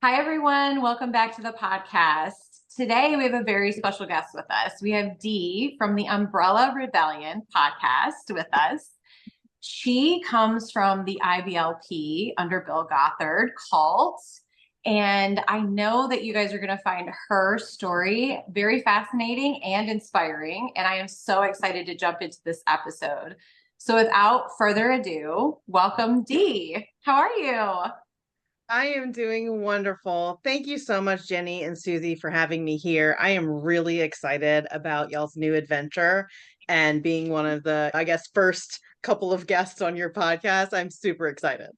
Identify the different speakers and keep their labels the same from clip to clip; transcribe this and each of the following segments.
Speaker 1: Hi, everyone. Welcome back to the podcast. Today, we have a very special guest with us. We have Dee from the Umbrella Rebellion podcast with us. She comes from the IBLP under Bill Gothard cult. And I know that you guys are going to find her story very fascinating and inspiring. And I am so excited to jump into this episode. So, without further ado, welcome, Dee. How are you?
Speaker 2: I am doing wonderful. Thank you so much, Jenny and Susie, for having me here. I am really excited about y'all's new adventure and being one of the, first couple of guests on your podcast. I'm super excited.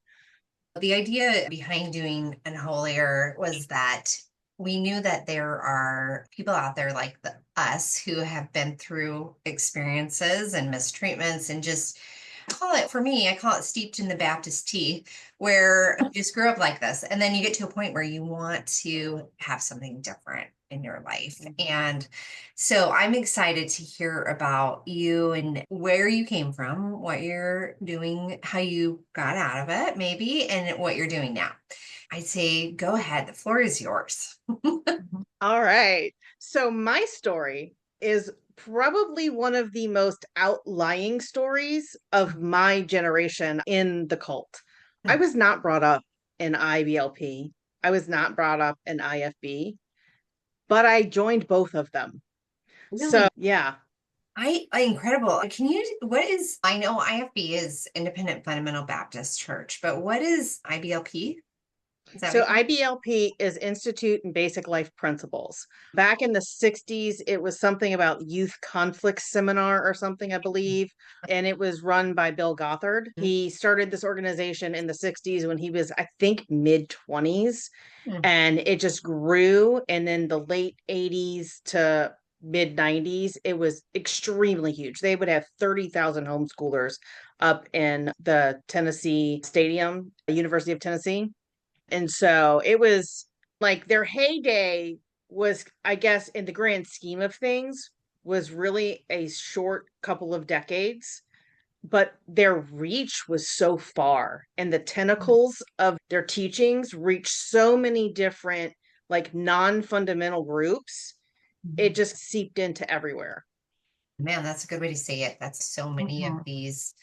Speaker 3: The idea behind doing Unholier was that we knew that there are people out there like us who have been through experiences and mistreatments and just I call it steeped in the Baptist tea, where you just grew up like this. And then you get to a point where you want to have something different in your life. And so I'm excited to hear about you and where you came from, what you're doing, how you got out of it, maybe, and what you're doing now. I'd say go ahead. The floor is yours.
Speaker 2: All right. So, my story is probably one of the most outlying stories of my generation in the cult. I was not brought up in IBLP, I was not brought up in IFB, but I joined both of them.
Speaker 3: Really?
Speaker 2: So, yeah.
Speaker 3: I incredible. I know IFB is Independent Fundamental Baptist Church, but what is IBLP?
Speaker 2: So IBLP is Institute and Basic Life Principles. Back in the 60s, it was something about youth conflict seminar or something, I believe. And it was run by Bill Gothard. He started this organization in the 60s when he was, I think, mid 20s. And it just grew. And then the late 80s to mid 90s, it was extremely huge. They would have 30,000 homeschoolers up in the Tennessee Stadium, University of Tennessee. And so it was like their heyday was, I guess, in the grand scheme of things, was really a short couple of decades, but their reach was so far, and the tentacles of their teachings reached so many different, like non-fundamental groups. It just seeped into everywhere.
Speaker 3: Man, that's a good way to say it. That's so many of these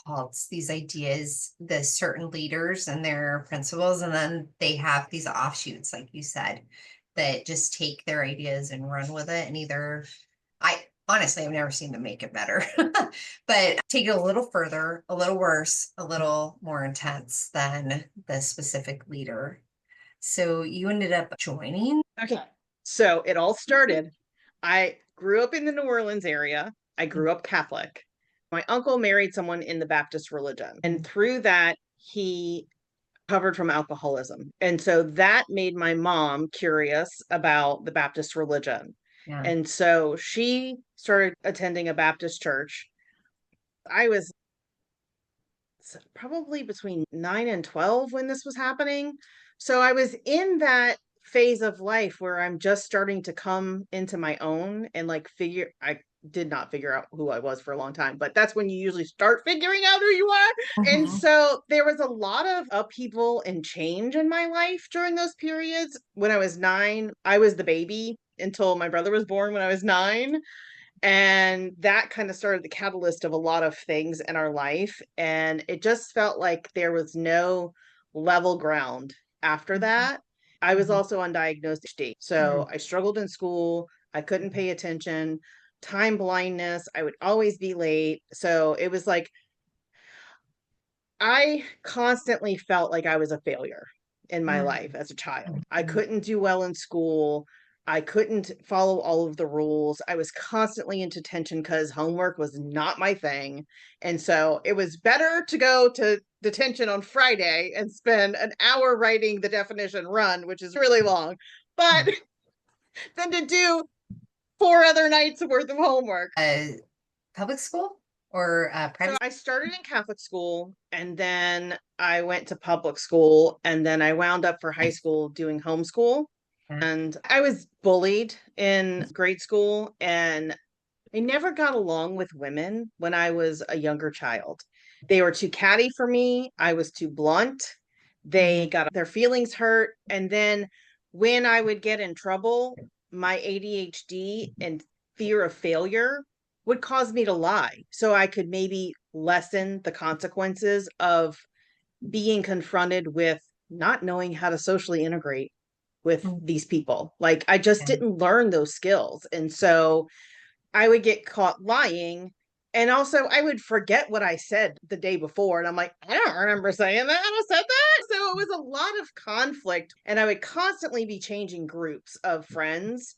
Speaker 3: cults, these ideas, the certain leaders and their principles, and then they have these offshoots, like you said, that just take their ideas and run with it. And I honestly, I've never seen them make it better, but take it a little further, a little worse, a little more intense than the specific leader. So you ended up joining.
Speaker 2: Okay. So it all started. I grew up in the New Orleans area. I grew up Catholic. My uncle married someone in the Baptist religion. And through that, he recovered from alcoholism. And so that made my mom curious about the Baptist religion.
Speaker 3: Yeah.
Speaker 2: And so she started attending a Baptist church. I was probably between 9 and 12 when this was happening. So I was in that phase of life where I'm just starting to come into my own and like I did not figure out who I was for a long time, but that's when you usually start figuring out who you are. And so there was a lot of upheaval and change in my life during those periods. When I was 9, I was the baby until my brother was born when I was 9. And that kind of started the catalyst of a lot of things in our life. And it just felt like there was no level ground after that. I was also undiagnosed ADHD. So I struggled in school. I couldn't pay attention, time blindness. I would always be late. So it was like I constantly felt like I was a failure in my life as a child. I couldn't do well in school. I couldn't follow all of the rules. I was constantly in detention because homework was not my thing. And so it was better to go to detention on Friday and spend an hour writing the definition run, which is really long, but than to do 4 other nights worth of homework.
Speaker 3: Public school or private?
Speaker 2: So I started in Catholic school, and then I went to public school, and then I wound up for high school doing homeschool. And I was bullied in grade school, and I never got along with women when I was a younger child. They were too catty for me. I was too blunt. They got their feelings hurt. And then when I would get in trouble, my ADHD and fear of failure would cause me to lie so I could maybe lessen the consequences of being confronted with not knowing how to socially integrate with these people. Like I just didn't learn those skills. And so I would get caught lying. And also I would forget what I said the day before. And I'm like, I don't remember saying that. I said that. So it was a lot of conflict. And I would constantly be changing groups of friends.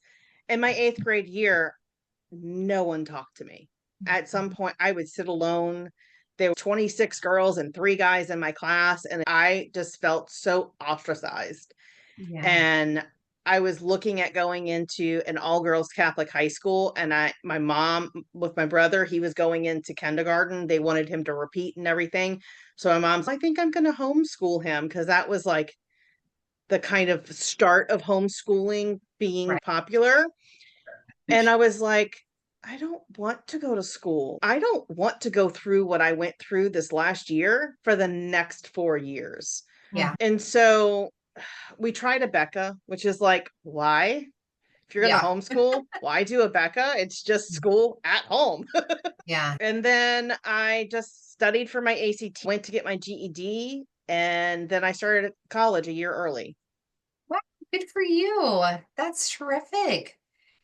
Speaker 2: In my 8th grade year, no one talked to me. At some point, I would sit alone. There were 26 girls and 3 guys in my class, and I just felt so ostracized.
Speaker 3: Yeah.
Speaker 2: And I was looking at going into an all-girls Catholic high school, and my mom with my brother, he was going into kindergarten. They wanted him to repeat and everything. So my mom's, I think I'm going to homeschool him, because that was like the kind of start of homeschooling being popular. And I was like, I don't want to go to school. I don't want to go through what I went through this last year for the next 4 years.
Speaker 3: Yeah.
Speaker 2: And so we tried a Becca, which is like, why? If you're going to homeschool, why do a Becca? It's just school at home.
Speaker 3: Yeah.
Speaker 2: And then I just studied for my ACT, went to get my GED, and then I started college a year early.
Speaker 3: Wow, good for you. That's terrific.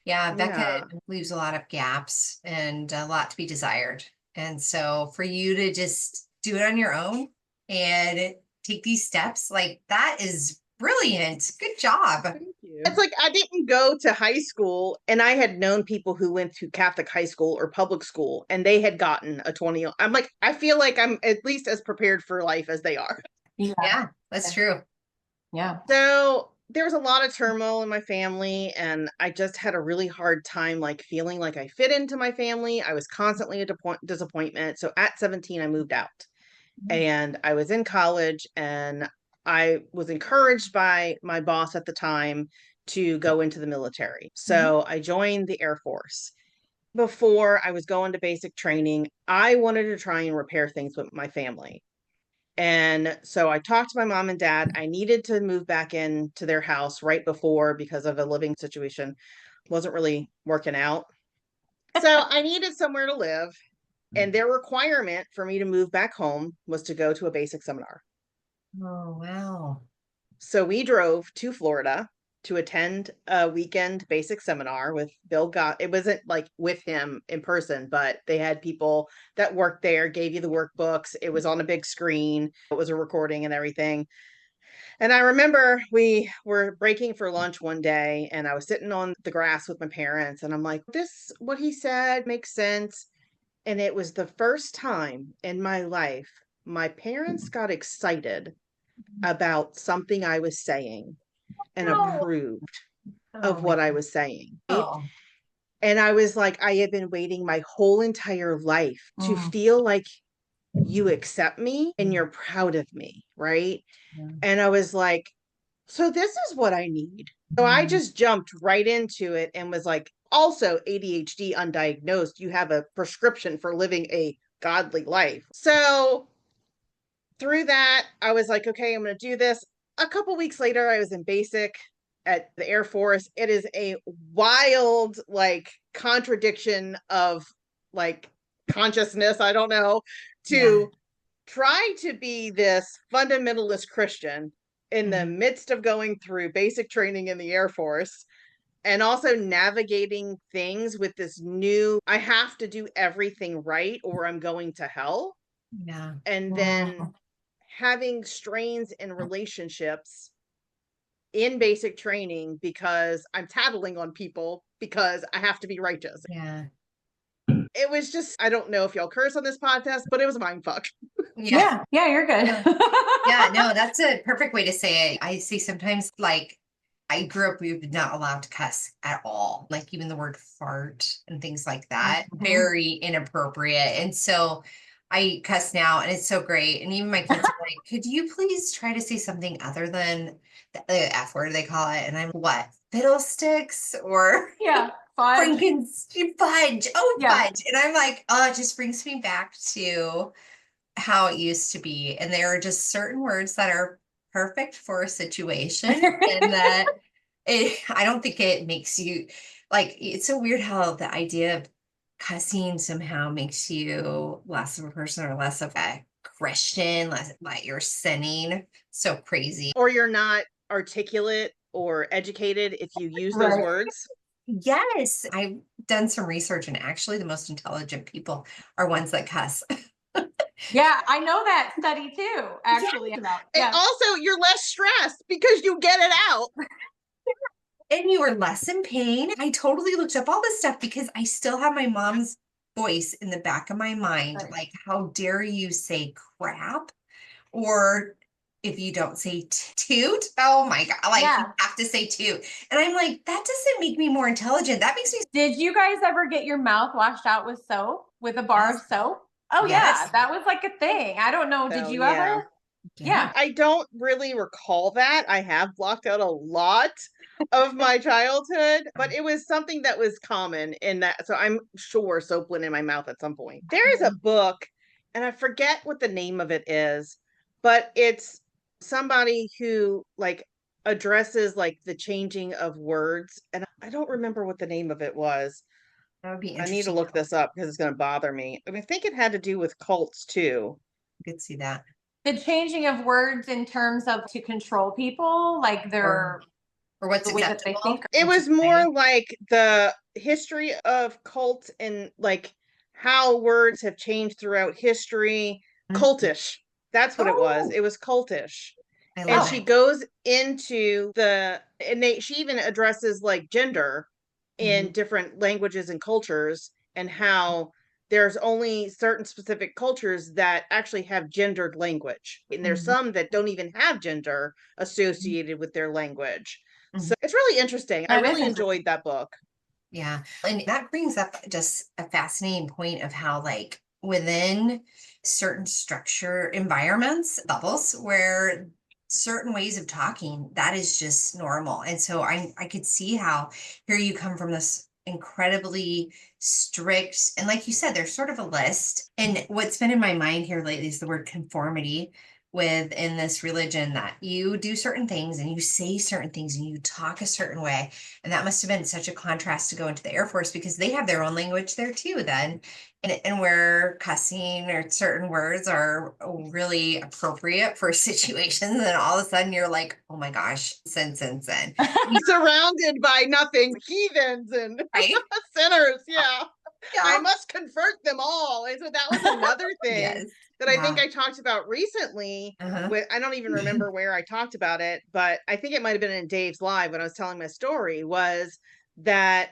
Speaker 3: Yeah, Becca
Speaker 2: Yeah.
Speaker 3: leaves a lot of gaps and a lot to be desired. And so for you to just do it on your own and take these steps, like that is brilliant. Good job.
Speaker 2: Thank you. It's like I didn't go to high school, and I had known people who went to Catholic high school or public school, and they had gotten a 20. I'm like, I feel like I'm at least as prepared for life as they are.
Speaker 3: Yeah, that's true.
Speaker 1: Yeah.
Speaker 2: So there was a lot of turmoil in my family, and I just had a really hard time like feeling like I fit into my family. I was constantly a disappointment. So at 17, I moved out, and I was in college, and I was encouraged by my boss at the time to go into the military. So I joined the Air Force. Before I was going to basic training, I wanted to try and repair things with my family. And so I talked to my mom and dad. I needed to move back into their house right before because of a living situation wasn't really working out. So I needed somewhere to live. And their requirement for me to move back home was to go to a basic seminar.
Speaker 3: Oh, wow.
Speaker 2: So we drove to Florida to attend a weekend basic seminar with Bill Gothard. It wasn't like with him in person, but they had people that worked there, gave you the workbooks. It was on a big screen. It was a recording and everything. And I remember we were breaking for lunch one day, and I was sitting on the grass with my parents, and I'm like, this, what he said makes sense. And it was the first time in my life my parents got excited about something I was saying and approved of what I was saying.
Speaker 3: Oh,
Speaker 2: And I was like, I have been waiting my whole entire life to feel like you accept me and you're proud of me, right? And I was like, so this is what I need. So I just jumped right into it and was like, also ADHD undiagnosed, you have a prescription for living a godly life. So through that, I was like, okay, I'm going to do this. A couple weeks later, I was in basic at the Air Force. It is a wild, like, contradiction of like consciousness. I don't know, to try to be this fundamentalist Christian in the midst of going through basic training in the Air Force, and also navigating things with this new, I have to do everything right or I'm going to hell.
Speaker 3: Yeah.
Speaker 2: And then having strains in relationships in basic training because I'm tattling on people because I have to be righteous.
Speaker 3: Yeah.
Speaker 2: It was just, I don't know if y'all curse on this podcast, but it was a mind fuck.
Speaker 1: Yeah. Yeah, you're good.
Speaker 3: Yeah, no, that's a perfect way to say it. I see sometimes, like, I grew up, we were not allowed to cuss at all. Like even the word fart and things like that, very inappropriate. And so I cuss now, and it's so great. And even my kids are like, could you please try to say something other than the F word they call it? And I'm what? Fiddlesticks or
Speaker 1: Yeah. Fudge.
Speaker 3: Fudge. Oh,
Speaker 1: Yeah.
Speaker 3: fudge. And I'm like, oh, it just brings me back to how it used to be. And there are just certain words that are perfect for a situation, and that I don't think it makes you like, it's so weird how the idea of cussing somehow makes you less of a person or less of a Christian, less like you're sinning. So crazy.
Speaker 2: Or you're not articulate or educated if you use those
Speaker 1: Right.
Speaker 2: words.
Speaker 3: Yes, I've done some research, and actually, the most intelligent people are ones that cuss.
Speaker 1: Yeah, I know that study too, actually.
Speaker 2: And
Speaker 1: Yeah.
Speaker 2: also, you're less stressed because you get it out.
Speaker 3: And you are less in pain. I totally looked up all this stuff because I still have my mom's voice in the back of my mind.
Speaker 1: Right.
Speaker 3: Like, how dare you say crap? Or if you don't say toot, oh my God, like you
Speaker 1: Yeah.
Speaker 3: have to say toot. And I'm like, that doesn't make me more intelligent. That makes me,
Speaker 1: Did you guys ever get your mouth washed out with soap, with a bar of
Speaker 3: yes,
Speaker 1: soap? Oh yeah,
Speaker 3: yes,
Speaker 1: that was like a thing. I don't know. Did
Speaker 2: So,
Speaker 1: you
Speaker 2: yeah.
Speaker 1: ever?
Speaker 3: yeah.
Speaker 1: Yeah.
Speaker 2: I don't really recall that. I have blocked out a lot of my childhood, but it was something that was common in that. So I'm sure soap went in my mouth at some point. There is a book, and I forget what the name of it is, but it's somebody who like addresses like the changing of words. And I don't remember what the name of it was.
Speaker 3: That would be
Speaker 2: I need to
Speaker 3: interesting.
Speaker 2: look this up because it's going to bother me. I mean, I think it had to do with cults too.
Speaker 3: I could see that.
Speaker 1: The changing of words in terms of to control people, like
Speaker 3: Or,
Speaker 1: their
Speaker 3: or what's
Speaker 1: the way that they
Speaker 3: acceptable
Speaker 1: think.
Speaker 2: It
Speaker 3: in
Speaker 2: was
Speaker 3: society.
Speaker 2: more like the history of cults and like how words have changed throughout history.
Speaker 3: Mhm.
Speaker 2: Cultish. That's what it was.
Speaker 1: Oh,
Speaker 2: It was cultish.
Speaker 3: I
Speaker 2: And
Speaker 3: love
Speaker 2: she
Speaker 3: it.
Speaker 2: goes into she even addresses like gender in
Speaker 3: Mhm.
Speaker 2: different languages and cultures, and how there's only certain specific cultures that actually have gendered language. And there's
Speaker 3: Mhm.
Speaker 2: some that don't even have gender associated with their language.
Speaker 3: Mhm.
Speaker 2: So it's really interesting. I
Speaker 1: that is
Speaker 2: really
Speaker 1: interesting.
Speaker 2: enjoyed that book.
Speaker 3: Yeah. And that brings up just a fascinating point of how, like, within certain structure environments, bubbles, where certain ways of talking, that is just normal. And so I could see how here you come from this incredibly strict, and like you said, there's sort of a list. And what's been in my mind here lately is the word conformity within this religion, that you do certain things and you say certain things and you talk a certain way. And that must have been such a contrast to go into the Air Force, because they have their own language there too, then. And where cussing or certain words are really appropriate for situations. And all of a sudden you're like, oh my gosh, sin.
Speaker 2: Surrounded by nothing, heathens and
Speaker 3: Right?
Speaker 2: sinners. Yeah. I
Speaker 3: Yeah.
Speaker 2: must convert them all. And so that was another thing
Speaker 3: Yes.
Speaker 2: that I think
Speaker 3: Yeah.
Speaker 2: I talked about recently.
Speaker 3: Uh-huh.
Speaker 2: With I don't even remember where I talked about it, but I think it might have been in Dave's live when I was telling my story, was that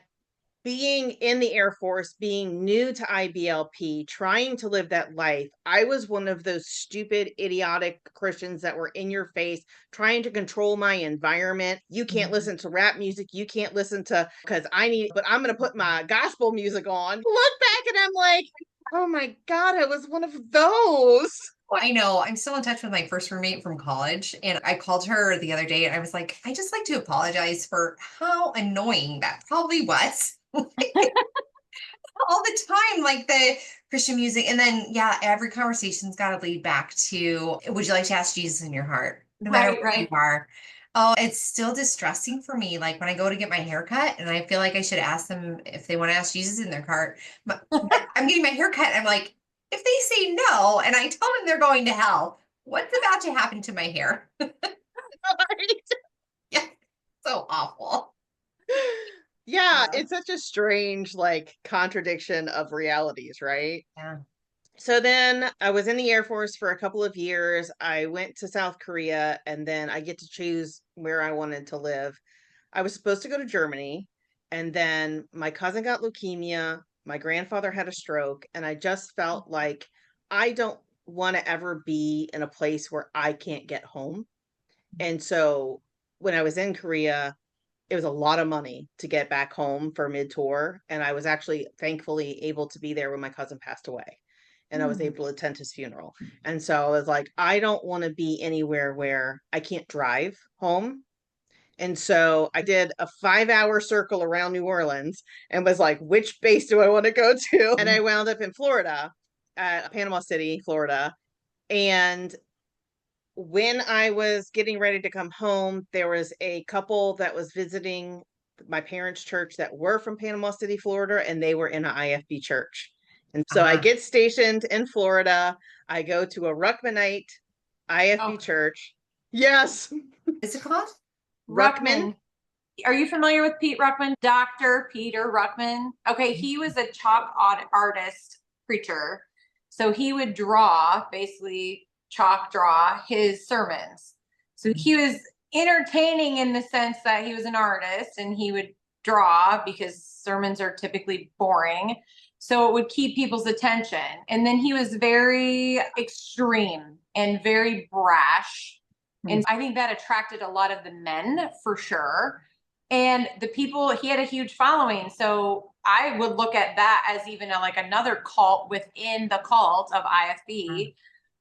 Speaker 2: being in the Air Force, being new to IBLP, trying to live that life, I was one of those stupid, idiotic Christians that were in your face, trying to control my environment. You can't listen to rap music. You can't listen to, because but I'm going to put my gospel music on. Look back and I'm like, oh my God, I was one of those.
Speaker 3: Well, I know. I'm still in touch with my first roommate from college, and I called her the other day and I was like, I just like to apologize for how annoying that probably was. All the time, like the Christian music. And then, yeah, every conversation's got to lead back to, would you like to ask Jesus in your heart, no matter
Speaker 1: Right,
Speaker 3: where you
Speaker 1: right.
Speaker 3: are? Oh, it's still distressing for me. Like when I go to get my hair cut, and I feel like I should ask them if they want to ask Jesus in their heart. But I'm getting my hair cut. I'm like, if they say no, and I tell them they're going to hell, what's about to happen to my hair? Yeah, so awful.
Speaker 2: Yeah,
Speaker 3: Yeah.
Speaker 2: it's such a strange like contradiction of realities, right?
Speaker 3: Yeah.
Speaker 2: So then I was in the Air Force for a couple of years. I went to South Korea, and then I get to choose where I wanted to live. I was supposed to go to Germany, and then my cousin got leukemia. My grandfather had a stroke, and I just felt like I don't want to ever be in a place where I can't get home. And so when I was in Korea, it was a lot of money to get back home for mid tour. And I was actually thankfully able to be there when my cousin passed away. And I was
Speaker 1: Hmm.
Speaker 2: able to attend his funeral. And so I was like, I don't want to be anywhere where I can't drive home. And so I did a 5 hour circle around New Orleans and was like, which base do I want to go to? And I wound up in Florida, at Panama City, Florida. And when I was getting ready to come home, there was a couple that was visiting my parents' church that were from Panama City, Florida, and they were in an IFB church. And so I get stationed in Florida. I go to a Ruckmanite IFB church. Yes.
Speaker 3: Is it called?
Speaker 2: Ruckman.
Speaker 1: Are you familiar with Pete Ruckman? Dr. Peter Ruckman. Okay, he was a chalk artist preacher. So he would draw, basically chalk draw his sermons. So he was entertaining in the sense that he was an artist and he would draw because sermons are typically boring. So it would keep people's attention. And then he was very extreme and very brash. And I think that attracted a lot of the men for sure. And the people, he had a huge following. So I would look at that as even like another cult within the cult of IFB,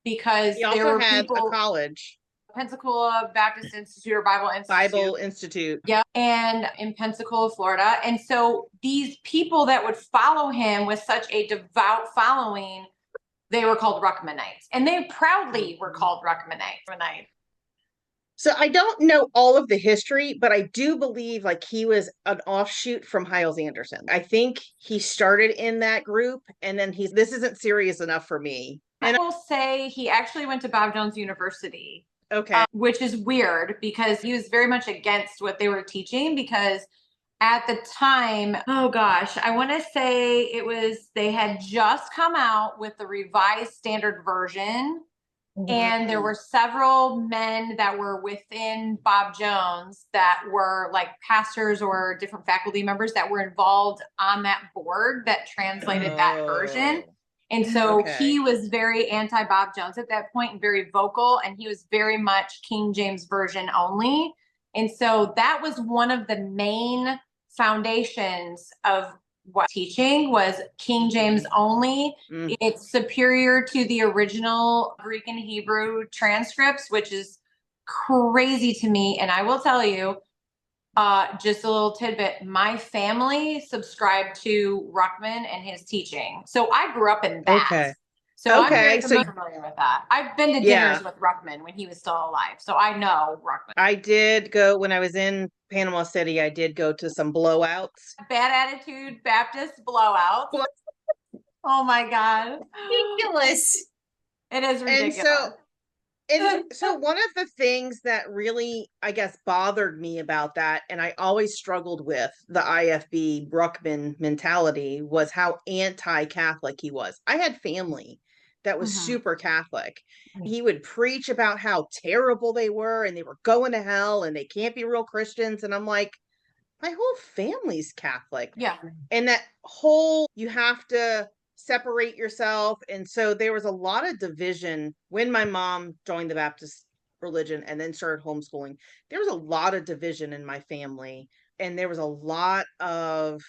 Speaker 1: because
Speaker 2: He
Speaker 1: there
Speaker 2: also
Speaker 1: were
Speaker 2: had
Speaker 1: people,
Speaker 2: a college,
Speaker 1: Pensacola Baptist Institute or Bible Institute.
Speaker 2: Bible Institute.
Speaker 1: Yeah. And in Pensacola, Florida. And so these people that would follow him with such a devout following, they were called Ruckmanites. And they proudly were called Ruckmanites.
Speaker 2: So I don't know all of the history, but I do believe like he was an offshoot from Hyles Anderson. I think he started in that group, and then this isn't serious enough for me.
Speaker 1: And I will say he actually went to Bob Jones University.
Speaker 2: Okay.
Speaker 1: Which is weird because he was very much against what they were teaching, because at the time, oh gosh, I want to say they had just come out with the Revised Standard Version. And there were several men that were within Bob Jones that were like pastors or different faculty members that were involved on that board that translated that version. And so he was very anti-Bob Jones at that point and very vocal, and he was very much King James Version only. And so that was one of the main foundations of what teaching was King James only. It's superior to the original Greek and Hebrew transcripts, which is crazy to me. And I will tell you, just a little tidbit, my family subscribed to Ruckman and his teaching. So I grew up in that.
Speaker 2: Okay.
Speaker 1: So I'm very familiar with that. I've been to dinners with Ruckman when he was still alive. So I know Ruckman.
Speaker 2: I did go when I was in Panama City. I did go to some blowouts.
Speaker 1: Bad Attitude Baptist blowouts. Oh my God.
Speaker 3: Ridiculous.
Speaker 1: It is ridiculous.
Speaker 2: And so one of the things that really, I guess, bothered me about that, and I always struggled with the IFB Ruckman mentality, was how anti-Catholic he was. I had family that was super Catholic. He would preach about how terrible they were and they were going to hell and they can't be real Christians. And I'm like, my whole family's Catholic.
Speaker 1: Yeah.
Speaker 2: And that whole, you have to separate yourself. And so there was a lot of division when my mom joined the Baptist religion and then started homeschooling. There was a lot of division in my family, and there was a lot of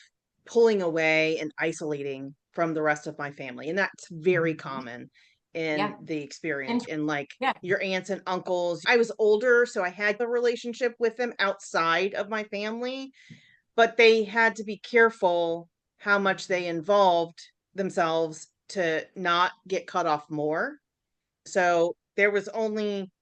Speaker 2: pulling away and isolating from the rest of my family. And that's very common in the experience. And like your aunts and uncles, I was older, so I had a relationship with them outside of my family, but they had to be careful how much they involved themselves to not get cut off more. So there was only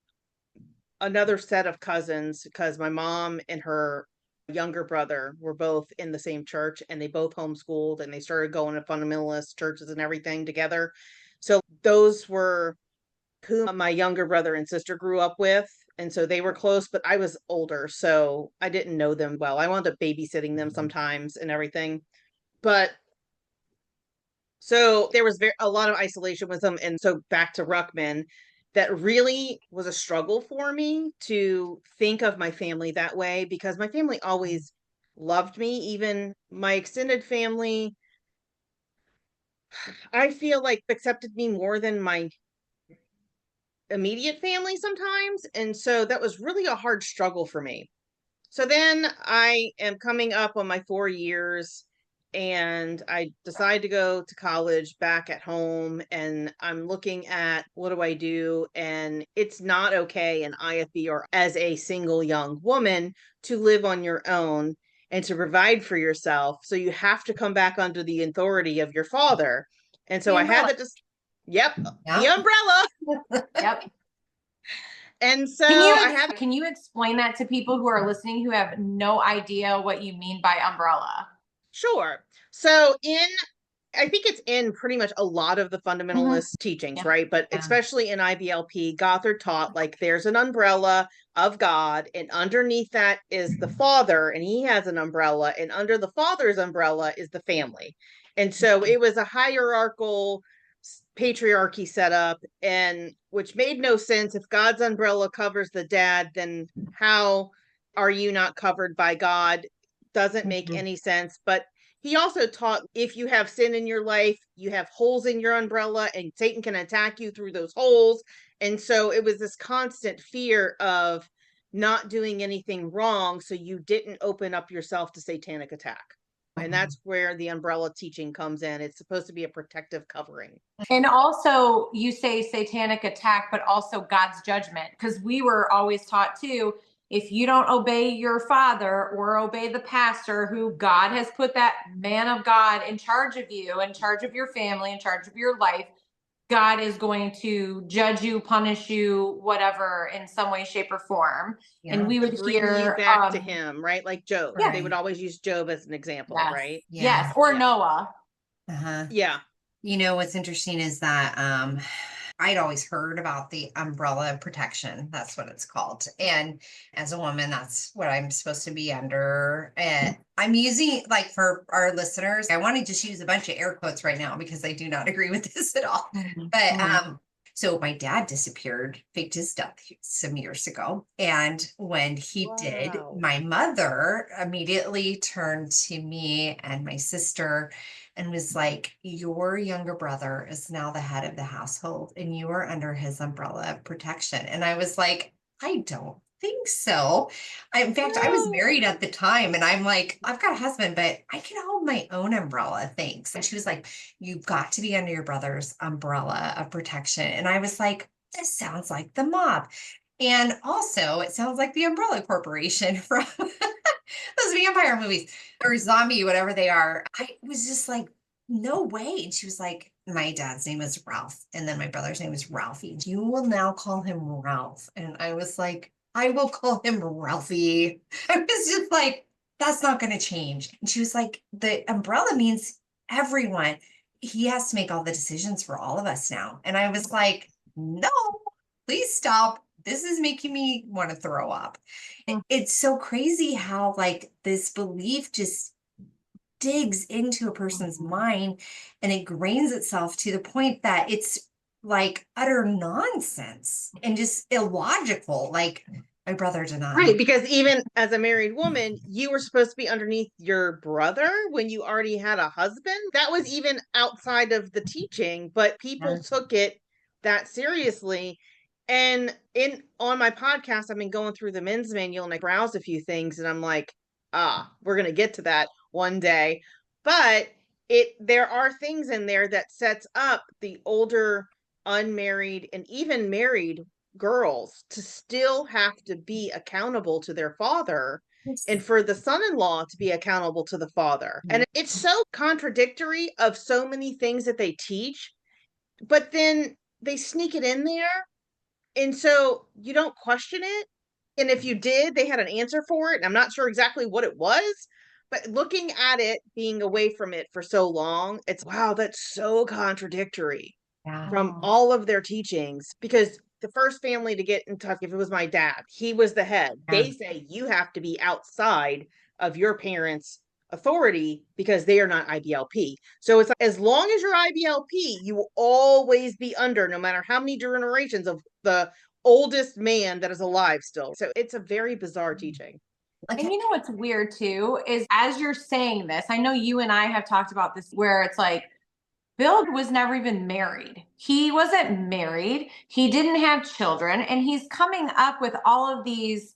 Speaker 2: another set of cousins, because my mom and her younger brother were both in the same church, and they both homeschooled, and they started going to fundamentalist churches and everything together. So those were who my younger brother and sister grew up with. And so they were close, but I was older, so I didn't know them well. I wound up babysitting them sometimes and everything. But so there was a lot of isolation with them. And so back to Ruckman, that really was a struggle for me to think of my family that way, because my family always loved me. Even my extended family, I feel like, accepted me more than my immediate family sometimes. And so that was really a hard struggle for me. So then I am coming up on my 4 years, and I decide to go to college back at home, and I'm looking at what do I do? And it's not okay in IFB or as a single young woman to live on your own and to provide for yourself. So you have to come back under the authority of your father. And so I had to just, the umbrella. And so
Speaker 1: Can you explain that to people who are listening who have no idea what you mean by umbrella?
Speaker 2: Sure. So I think it's in pretty much a lot of the fundamentalist teachings,
Speaker 1: Yeah.
Speaker 2: right? But especially in IBLP, Gothard taught like there's an umbrella of God, and underneath that is the Father, and he has an umbrella, and under the Father's umbrella is the family. And so it was a hierarchical patriarchy set up, and which made no sense. If God's umbrella covers the dad, then how are you not covered by God? Doesn't make any sense. But he also taught if you have sin in your life, you have holes in your umbrella, and Satan can attack you through those holes. And so it was this constant fear of not doing anything wrong, so you didn't open up yourself to satanic attack. And that's where the umbrella teaching comes in. It's supposed to be a protective covering.
Speaker 1: And also, you say satanic attack, but also God's judgment, because we were always taught too, if you don't obey your father or obey the pastor who God has put that man of God in charge of you, in charge of your family, in charge of your life, God is going to judge you, punish you, whatever, in some way, shape, or form.
Speaker 3: Yeah.
Speaker 1: And we would
Speaker 2: Bring
Speaker 1: hear
Speaker 2: you back to him, right? Like Job.
Speaker 3: Right.
Speaker 2: They would always use Job as an example,
Speaker 1: yes,
Speaker 2: right?
Speaker 1: yes, or
Speaker 2: Yeah.
Speaker 1: Noah.
Speaker 2: Yeah.
Speaker 3: You know, what's interesting is that I'd always heard about the umbrella protection. That's what it's called. And as a woman, that's what I'm supposed to be under. And I'm using, like, for our listeners, I want to just use a bunch of air quotes right now because I do not agree with this at all. But so my dad disappeared, faked his death some years ago. And when he did, my mother immediately turned to me and my sister and was like, your younger brother is now the head of the household and you are under his umbrella of protection. And I was like, I don't think so. In fact, I was married at the time and I'm like, I've got a husband, but I can hold my own umbrella, thanks. And she was like, you've got to be under your brother's umbrella of protection. And I was like, this sounds like the mob. And also, it sounds like the Umbrella Corporation from those vampire movies or zombie, whatever they are. I was just like, no way. And she was like, my dad's name is Ralph. And then my brother's name is Ralphie. You will now call him Ralph. And I was like, I will call him Ralphie. I was just like, that's not going to change. And she was like, the umbrella means everyone. He has to make all the decisions for all of us now. And I was like, no, please stop. This is making me want to throw up. It's so crazy how like this belief just digs into a person's mind and it grains itself to the point that it's like utter nonsense and just illogical. Like my brother denied.
Speaker 2: Right, because even as a married woman, you were supposed to be underneath your brother when you already had a husband. That was even outside of the teaching, but people took it that seriously. And on my podcast, I've been going through the men's manual and I browse a few things and I'm like, we're gonna get to that one day. But there are things in there that sets up the older unmarried and even married girls to still have to be accountable to their father and for the son-in-law to be accountable to the father. And it's so contradictory of so many things that they teach, but then they sneak it in there. And so you don't question it. And if you did, they had an answer for it. And I'm not sure exactly what it was, but looking at it, being away from it for so long, it's wow, that's so contradictory from all of their teachings. Because the first family to get in touch, if it was my dad, he was the head. They say you have to be outside of your parents' authority because they are not IBLP. So it's like, as long as you're IBLP, you will always be under, no matter how many generations of the oldest man that is alive still. So it's a very bizarre teaching.
Speaker 1: And you know what's weird too is as you're saying this, I know you and I have talked about this where it's like Bill was never even married. He wasn't married. He didn't have children. And he's coming up with all of these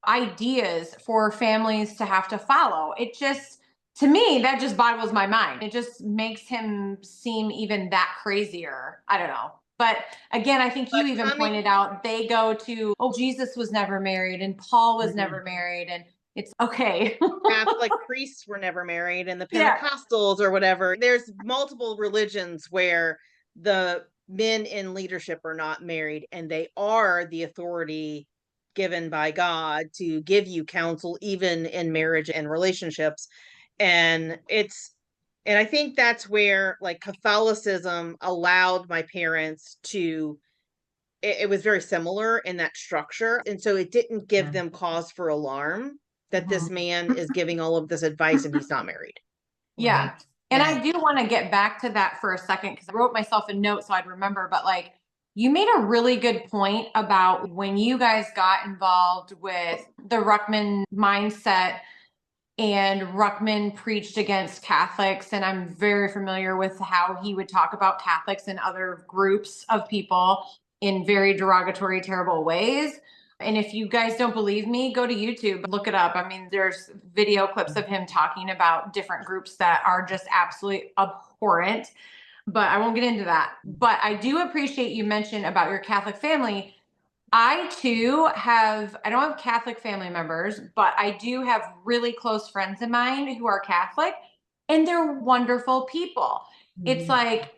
Speaker 1: ideas for families to have to follow. It just, to me, that just boggles my mind. It just makes him seem even that crazier. I don't know. But again, I think you even pointed out they go to, oh, Jesus was never married and Paul was never married. And it's okay.
Speaker 2: Catholic priests were never married and the Pentecostals or whatever. There's multiple religions where the men in leadership are not married, and they are the authority given by God to give you counsel, even in marriage and relationships. And I think that's where like Catholicism allowed my parents to, it was very similar in that structure. And so it didn't give them cause for alarm that this man is giving all of this advice and he's not married.
Speaker 1: Yeah.
Speaker 3: Right.
Speaker 1: And
Speaker 3: Right.
Speaker 1: I do want to get back to that for a second because I wrote myself a note so I'd remember. But like, you made a really good point about when you guys got involved with the Ruckman mindset and Ruckman preached against Catholics. And I'm very familiar with how he would talk about Catholics and other groups of people in very derogatory, terrible ways. And if you guys don't believe me, go to YouTube, look it up. I mean, there's video clips of him talking about different groups that are just absolutely abhorrent, but I won't get into that. But I do appreciate you mentioned about your Catholic family. I too I don't have Catholic family members, but I do have really close friends of mine who are Catholic, and they're wonderful people. It's like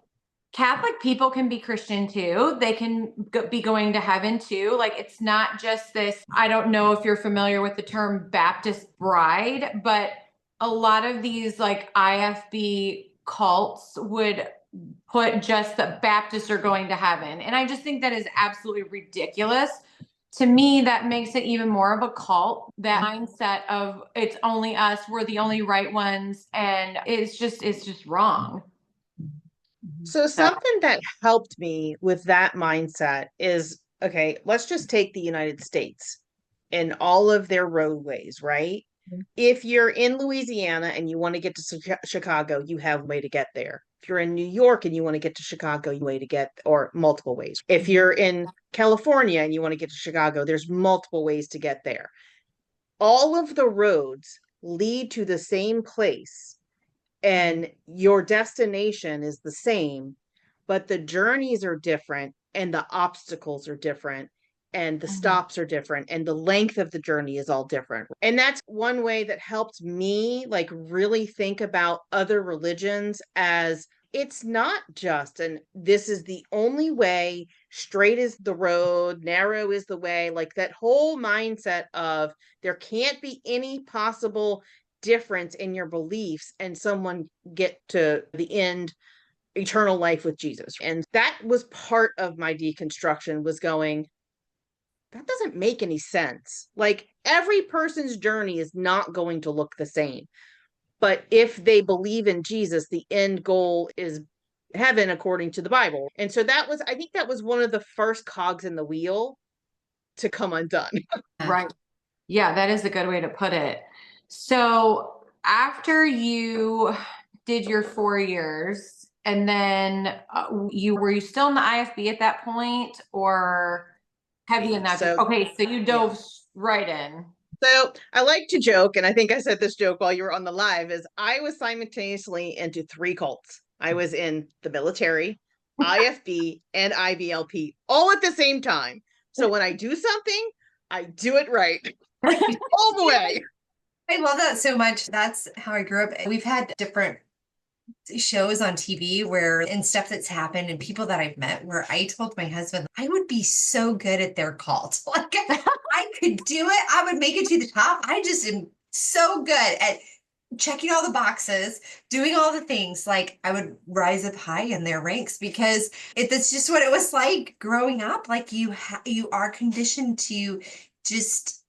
Speaker 1: Catholic people can be Christian too. They can be going to heaven too. Like it's not just this, I don't know if you're familiar with the term Baptist bride, but a lot of these like IFB cults would put just that Baptists are going to heaven. And I just think that is absolutely ridiculous. To me, that makes it even more of a cult, that mindset of it's only us, we're the only right ones. And it's just wrong.
Speaker 2: So something that helped me with that mindset is, okay, let's just take the United States and all of their roadways, right? If you're in Louisiana and you want to get to Chicago, you have a way to get there. If you're in New York and you want to get to Chicago, you have a way to get, or multiple ways. If you're in California and you want to get to Chicago, there's multiple ways to get there. All of the roads lead to the same place and your destination is the same, but the journeys are different and the obstacles are different and the stops are different and the length of the journey is all different. And that's one way that helped me like really think about other religions as it's not just, and this is the only way, straight is the road, narrow is the way, like that whole mindset of there can't be any possible difference in your beliefs and someone get to the end, eternal life with Jesus. And that was part of my deconstruction, was going, that doesn't make any sense. Like every person's journey is not going to look the same. But if they believe in Jesus, the end goal is heaven according to the Bible. And so that was, I think that was one of the first cogs in the wheel to come undone.
Speaker 1: Right. Yeah, that is a good way to put it. So after you did your 4 years and then were you still in the IFB at that point or have you enough?
Speaker 2: So,
Speaker 1: okay, so you dove right in.
Speaker 2: So I like to joke, and I think I said this joke while you were on the live, is I was simultaneously into 3 cults. I was in the military, IFB, and IBLP all at the same time. So when I do something, I do it right all the way.
Speaker 3: I love that so much. That's how I grew up. We've had different shows on TV where and stuff that's happened and people that I've met where I told my husband I would be so good at their cult. Like I could do it. I would make it to the top. I just am so good at checking all the boxes, doing all the things. Like I would rise up high in their ranks because that's just what it was like growing up. Like you are conditioned to just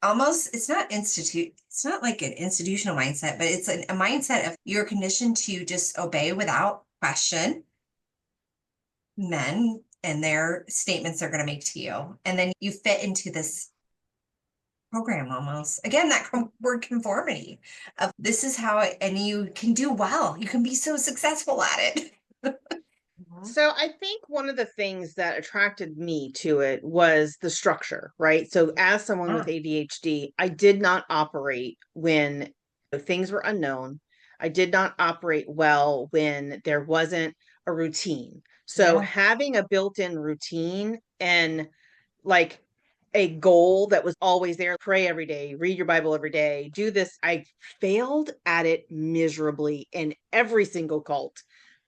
Speaker 3: almost it's not like an institutional mindset, but it's a mindset of you're conditioned to just obey without question men and their statements they're going to make to you, and then you fit into this program almost again that word conformity of this is how and you can do well, you can be so successful at it.
Speaker 2: So I think one of the things that attracted me to it was the structure, right? So as someone with ADHD, I did not operate when things were unknown. I did not operate well when there wasn't a routine. So having a built-in routine and like a goal that was always there, pray every day, read your Bible every day, do this. I failed at it miserably in every single cult.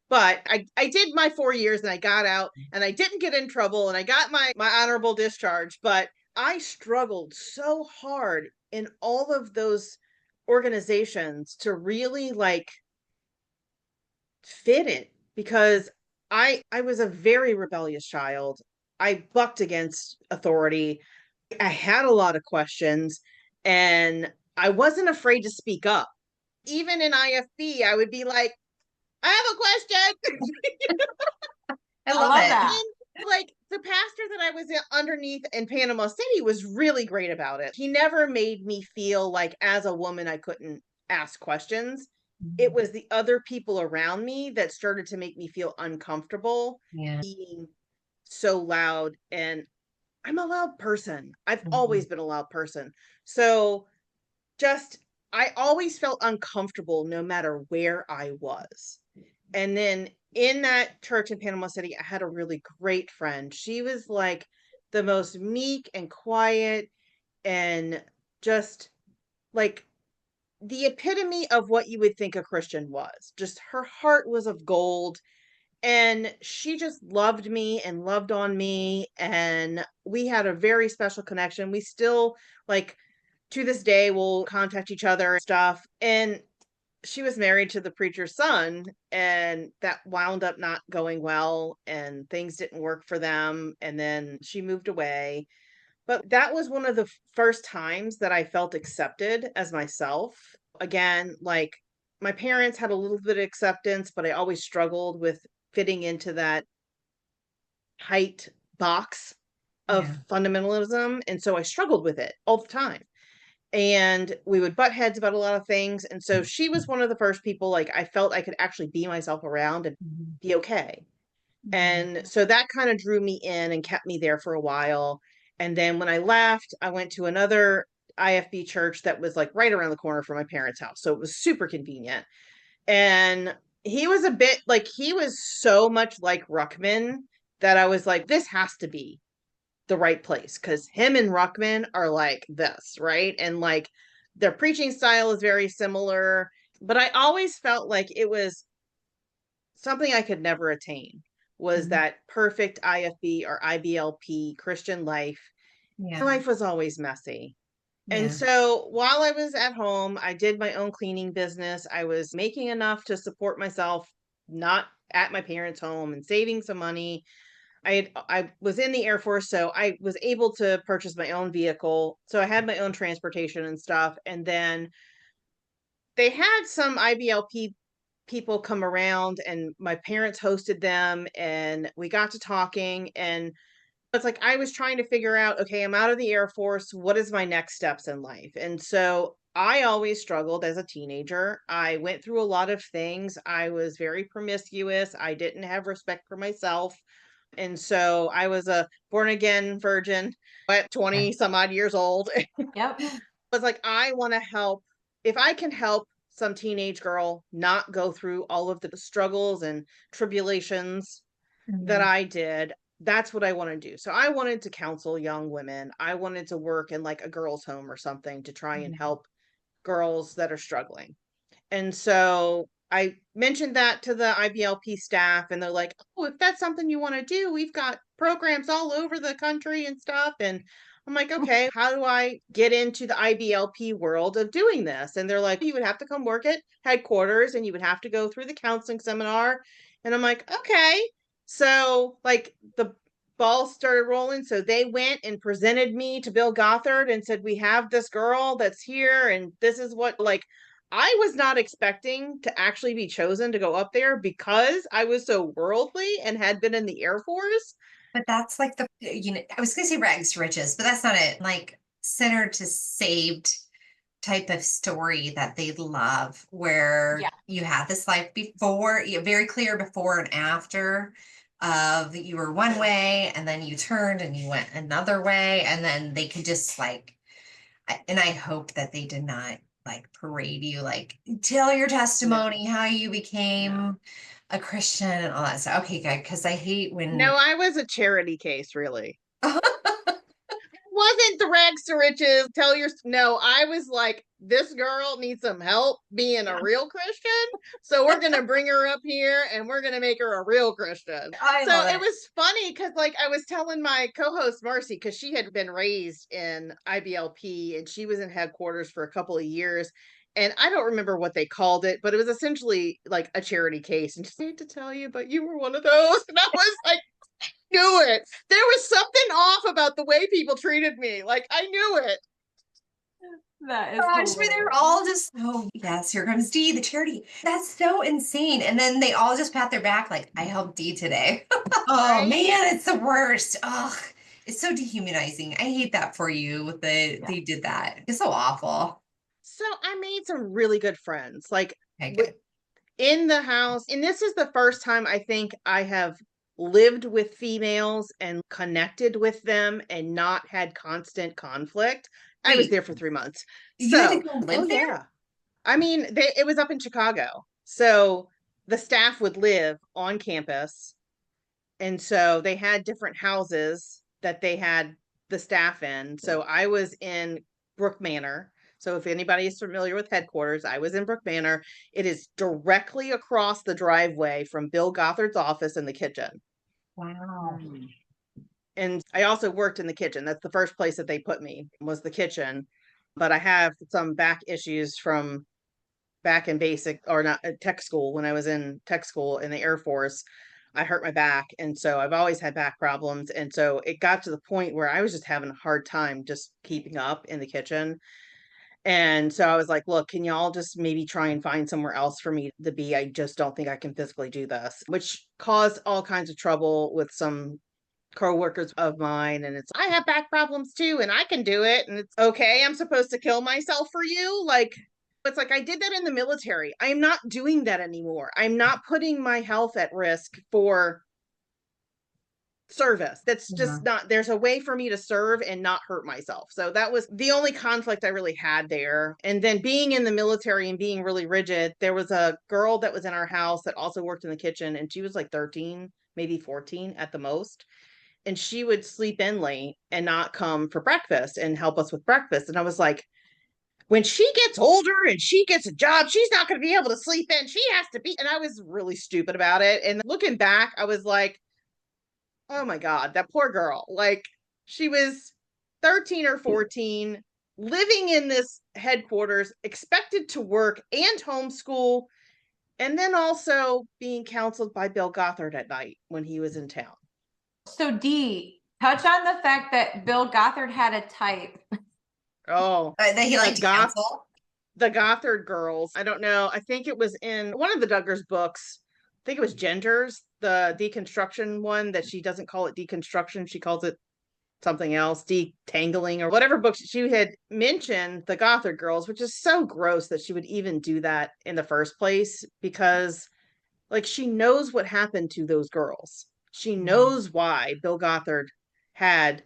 Speaker 2: But I did my 4 years and I got out and I didn't get in trouble and I got my honorable discharge. But I struggled so hard in all of those organizations to really like fit in because I was a very rebellious child. I bucked against authority. I had a lot of questions and I wasn't afraid to speak up. Even in IFB, I would be like, I have a question.
Speaker 3: I
Speaker 1: I
Speaker 3: love
Speaker 1: love
Speaker 3: it.
Speaker 1: that.
Speaker 2: Like the pastor that I was underneath in Panama City was really great about it. He never made me feel like as a woman I couldn't ask questions. It was the other people around me that started to make me feel uncomfortable
Speaker 3: Yeah.
Speaker 2: being so loud. And I'm a loud person. I've
Speaker 3: Mhm.
Speaker 2: always been a loud person. So just I always felt uncomfortable no matter where I was. And then in that church in Panama City, I had a really great friend. She was like the most meek and quiet and just like the epitome of what you would think a Christian was. Just her heart was of gold and she just loved me and loved on me and we had a very special connection. We still like to this day will contact each other and stuff. And she was married to the preacher's son and that wound up not going well and things didn't work for them and then she moved away. But that was one of the first times that I felt accepted as myself. Again, like my parents had a little bit of acceptance, but I always struggled with fitting into that tight box of
Speaker 3: Yeah.
Speaker 2: fundamentalism. And so I struggled with it all the time. And we would butt heads about a lot of things. And so she was one of the first people like I felt I could actually be myself around and
Speaker 3: Mhm.
Speaker 2: be okay.
Speaker 3: Mhm.
Speaker 2: And so that kind of drew me in and kept me there for a while. And then when I left, I went to another IFB church that was like right around the corner from my parents' house. So it was super convenient. And he was a bit like he was so much like Ruckman that I was like, this has to be the right place because him and Ruckman are like this, right? And like their preaching style is very similar. But I always felt like it was something I could never attain was
Speaker 3: Mhm.
Speaker 2: that perfect IFB or IBLP Christian life.
Speaker 3: Yeah.
Speaker 2: My life was always messy. And
Speaker 3: Yeah.
Speaker 2: so while I was at home, I did my own cleaning business. I was making enough to support myself, not at my parents' home and saving some money. I was in the Air Force, so I was able to purchase my own vehicle. So I had my own transportation and stuff. And then they had some IBLP people come around and my parents hosted them and we got to talking and it's like I was trying to figure out, okay, I'm out of the Air Force. What is my next steps in life? And so I always struggled as a teenager. I went through a lot of things. I was very promiscuous. I didn't have respect for myself. And so I was a born again virgin at 20 some odd years old.
Speaker 1: Yep.
Speaker 2: Was like, I want to help. If I can help some teenage girl not go through all of the struggles and tribulations that
Speaker 3: Mhm.
Speaker 2: I did, that's what I want to do. So I wanted to counsel young women. I wanted to work in like a girls' home or something to try and
Speaker 3: Mhm.
Speaker 2: help girls that are struggling. And so I mentioned that to the IBLP staff, and they're like, oh, if that's something you want to do, we've got programs all over the country and stuff. And I'm like, okay, how do I get into the IBLP world of doing this? And they're like, you would have to come work at headquarters and you would have to go through the counseling seminar. And I'm like, okay. So, like, the balls started rolling. So they went and presented me to Bill Gothard and said, we have this girl that's here, and this is what, like, I was not expecting to actually be chosen to go up there because I was so worldly and had been in the Air Force.
Speaker 3: But that's like I was gonna say rags to riches, but that's not it. Like centered to saved type of story that they love,
Speaker 1: Yeah.
Speaker 3: where you had this life before, very clear before and after of you were one way and then you turned and you went another way, and then they could just like, and I hope that they did not like parade you, like tell your
Speaker 2: No,
Speaker 3: testimony, how you
Speaker 2: no.
Speaker 3: became a Christian and all that stuff. Okay, good, because I hate
Speaker 2: No,
Speaker 3: when
Speaker 2: I was a charity case, really. wasn't the rags to riches. No, I was like, this girl needs some help being a real Christian. So we're going to bring her up here and we're going to make her a real Christian. So it was funny because like I was telling my co-host Marcy, because she had been raised in IBLP and she was in headquarters for a couple of years. And I don't remember what they called it, but it was essentially like a charity case. And just hate to tell you, but you were one of those. And I was like, knew it. There was something off about the way people treated me. Like I knew it.
Speaker 1: That is
Speaker 3: Gosh, but they're all just, oh yes, here comes Dee, the charity. That's so insane. And then they all just pat their back like, I helped Dee today. Oh
Speaker 2: Right?
Speaker 3: man, it's the worst. Oh, it's so dehumanizing. I hate that for you that they did that. It's so awful.
Speaker 2: So I made some really good friends. Like
Speaker 3: Okay, good.
Speaker 2: in the house, and this is the first time I think I have lived with females and connected with them and not had constant conflict. I was
Speaker 3: Wait,
Speaker 2: there for 3 months.
Speaker 3: you had
Speaker 2: So,
Speaker 3: to go live there?
Speaker 2: yeah. I mean, it was up in Chicago. So the staff would live on campus. And so they had different houses that they had the staff in. So I was in Brook Manor. So if anybody is familiar with headquarters, I was in Brook Manor. It is directly across the driveway from Bill Gothard's office in the kitchen.
Speaker 3: Wow.
Speaker 2: And I also worked in the kitchen. That's the first place that they put me, was the kitchen. But I have some back issues from back in basic or not tech school. When I was in tech school in the Air Force, I hurt my back. And so I've always had back problems. And so it got to the point where I was just having a hard time just keeping up in the kitchen. And so I was like, look, can y'all just maybe try and find somewhere else for me to be? I just don't think I can physically do this, which caused all kinds of trouble with some co-workers of mine. And I have back problems too, and I can do it. And it's okay. I'm supposed to kill myself for you. Like, it's like I did that in the military. I am not doing that anymore. I'm not putting my health at risk for service. That's just not, there's a way for me to serve and not hurt myself. So that was the only conflict I really had there. And then being in the military and being really rigid, there was a girl that was in our house that also worked in the kitchen, and she was like 13, maybe 14 at the most. And she would sleep in late and not come for breakfast and help us with breakfast. And I was like, when she gets older and she gets a job, she's not going to be able to sleep in. She has to be. And I was really stupid about it. And looking back, I was like, oh my God, that poor girl. Like, she was 13 or 14, living in this headquarters, expected to work and homeschool, and then also being counseled by Bill Gothard at night when he was in town.
Speaker 1: So Dee, touch on the fact that Bill Gothard had a type.
Speaker 2: Oh,
Speaker 3: That he liked to counsel.
Speaker 2: The Gothard girls. I don't know. I think it was in one of the Duggars books. I think it was Genders, the deconstruction one, that she doesn't call it deconstruction. She calls it something else, detangling or whatever book. She had mentioned the Gothard girls, which is so gross that she would even do that in the first place, because like she knows what happened to those girls. She knows why Bill Gothard had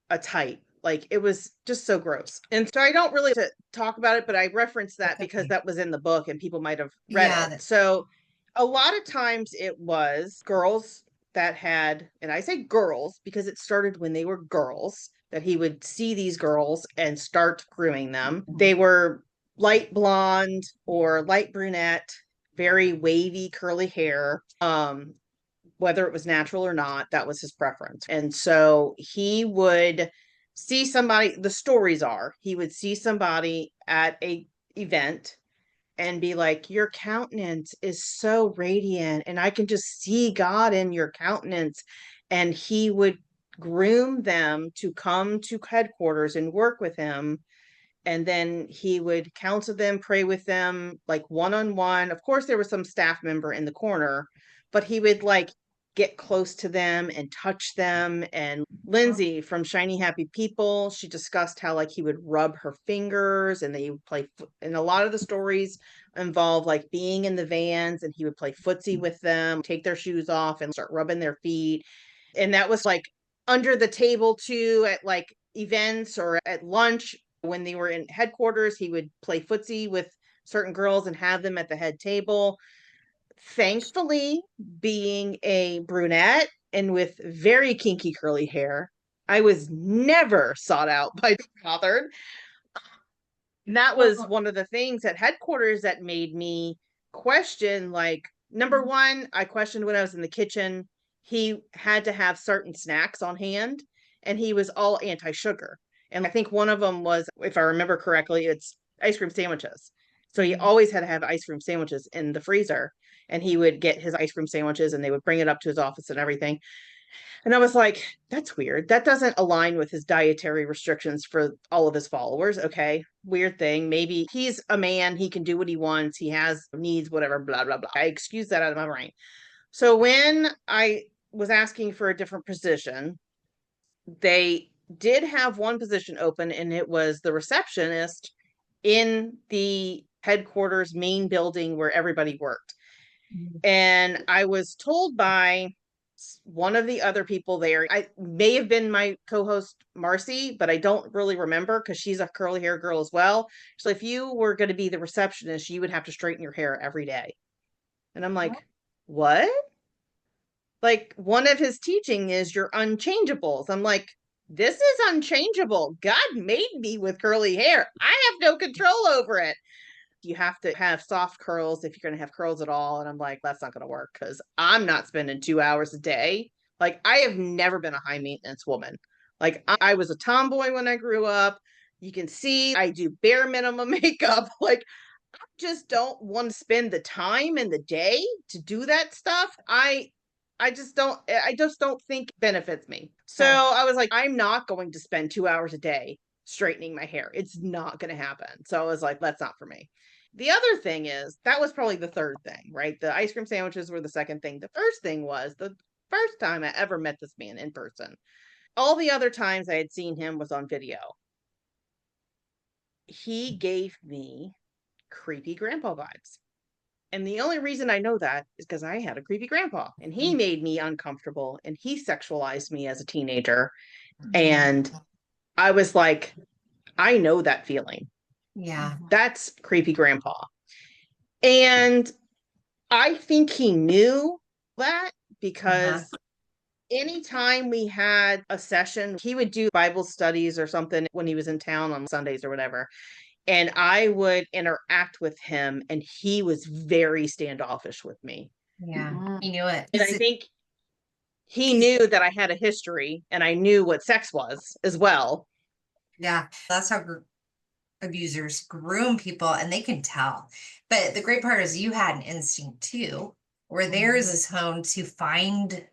Speaker 2: a type. Like, it was just so gross. And so I don't really talk about it, but I referenced that because that was in the book and people might have read it. So a lot of times it was girls that had, and I say girls because it started when they were girls, that he would see these girls and start grooming them. They were light blonde or light brunette, very wavy curly hair. Whether it was natural or not, that was his preference. And so he would see somebody, the stories are, he would see somebody at a event and be like, your countenance is so radiant and I can just see God in your countenance. And he would groom them to come to headquarters and work with him. And then he would counsel them, pray with them, like one-on-one. Of course, there was some staff member in the corner, but he would like get close to them and touch them. And Lindsay from Shiny Happy People, she discussed how like he would rub her fingers and they would play. And a lot of the stories involve like being in the vans and he would play footsie with them, take their shoes off and start rubbing their feet. And that was like under the table too, at like events or at lunch. When they were in headquarters, he would play footsie with certain girls and have them at the head table. Thankfully, being a brunette and with very kinky curly hair, I was never sought out by Bill Gothard. And that was one of the things at headquarters that made me question, like, number one, I questioned when I was in the kitchen. He had to have certain snacks on hand, and he was all anti-sugar. And I think one of them was, if I remember correctly, it's ice cream sandwiches. So he always had to have ice cream sandwiches in the freezer, and he would get his ice cream sandwiches and they would bring it up to his office and everything. And I was like, that's weird. That doesn't align with his dietary restrictions for all of his followers. Okay, weird thing. Maybe he's a man. He can do what he wants. He has needs, whatever, blah, blah, blah. I excuse that out of my brain. So when I was asking for a different position, they did have one position open, and it was the receptionist in the headquarters main building where everybody worked. And I was told by one of the other people there, I may have been my co-host Marcy, but I don't really remember because she's a curly hair girl as well. So if you were going to be the receptionist, you would have to straighten your hair every day. And I'm like, what? Like, one of his teaching is your unchangeables. I'm like, this is unchangeable. God made me with curly hair. I have no control over it. You have to have soft curls if you're going to have curls at all. And I'm like, that's not going to work because I'm not spending 2 hours a day. Like, I have never been a high maintenance woman. Like, I was a tomboy when I grew up. You can see I do bare minimum makeup. Like, I just don't want to spend the time in the day to do that stuff. I just don't think it benefits me. So I was like, I'm not going to spend 2 hours a day straightening my hair. It's not going to happen. So I was like, that's not for me. The other thing is, that was probably the third thing, right? The ice cream sandwiches were the second thing. The first thing was the first time I ever met this man in person. All the other times I had seen him was on video. He gave me creepy grandpa vibes. And the only reason I know that is because I had a creepy grandpa, and he made me uncomfortable, and he sexualized me as a teenager. And I was like, I know that feeling.
Speaker 3: Yeah.
Speaker 2: That's creepy grandpa. And I think he knew that because anytime we had a session, he would do Bible studies or something when he was in town on Sundays or whatever. And I would interact with him, and he was very standoffish with me.
Speaker 3: Yeah. He knew it.
Speaker 2: And I think he knew that I had a history, and I knew what sex was as well.
Speaker 3: Yeah. That's how abusers groom people, and they can tell. But the great part is you had an instinct too, where theirs is honed to find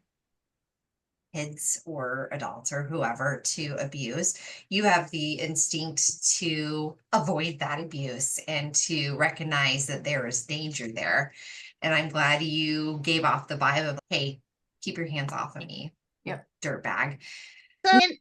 Speaker 3: kids or adults or whoever to abuse. You have the instinct to avoid that abuse and to recognize that there is danger there. And I'm glad you gave off the vibe of, hey, keep your hands off of me.
Speaker 1: Yep.
Speaker 3: Dirtbag.
Speaker 2: So, and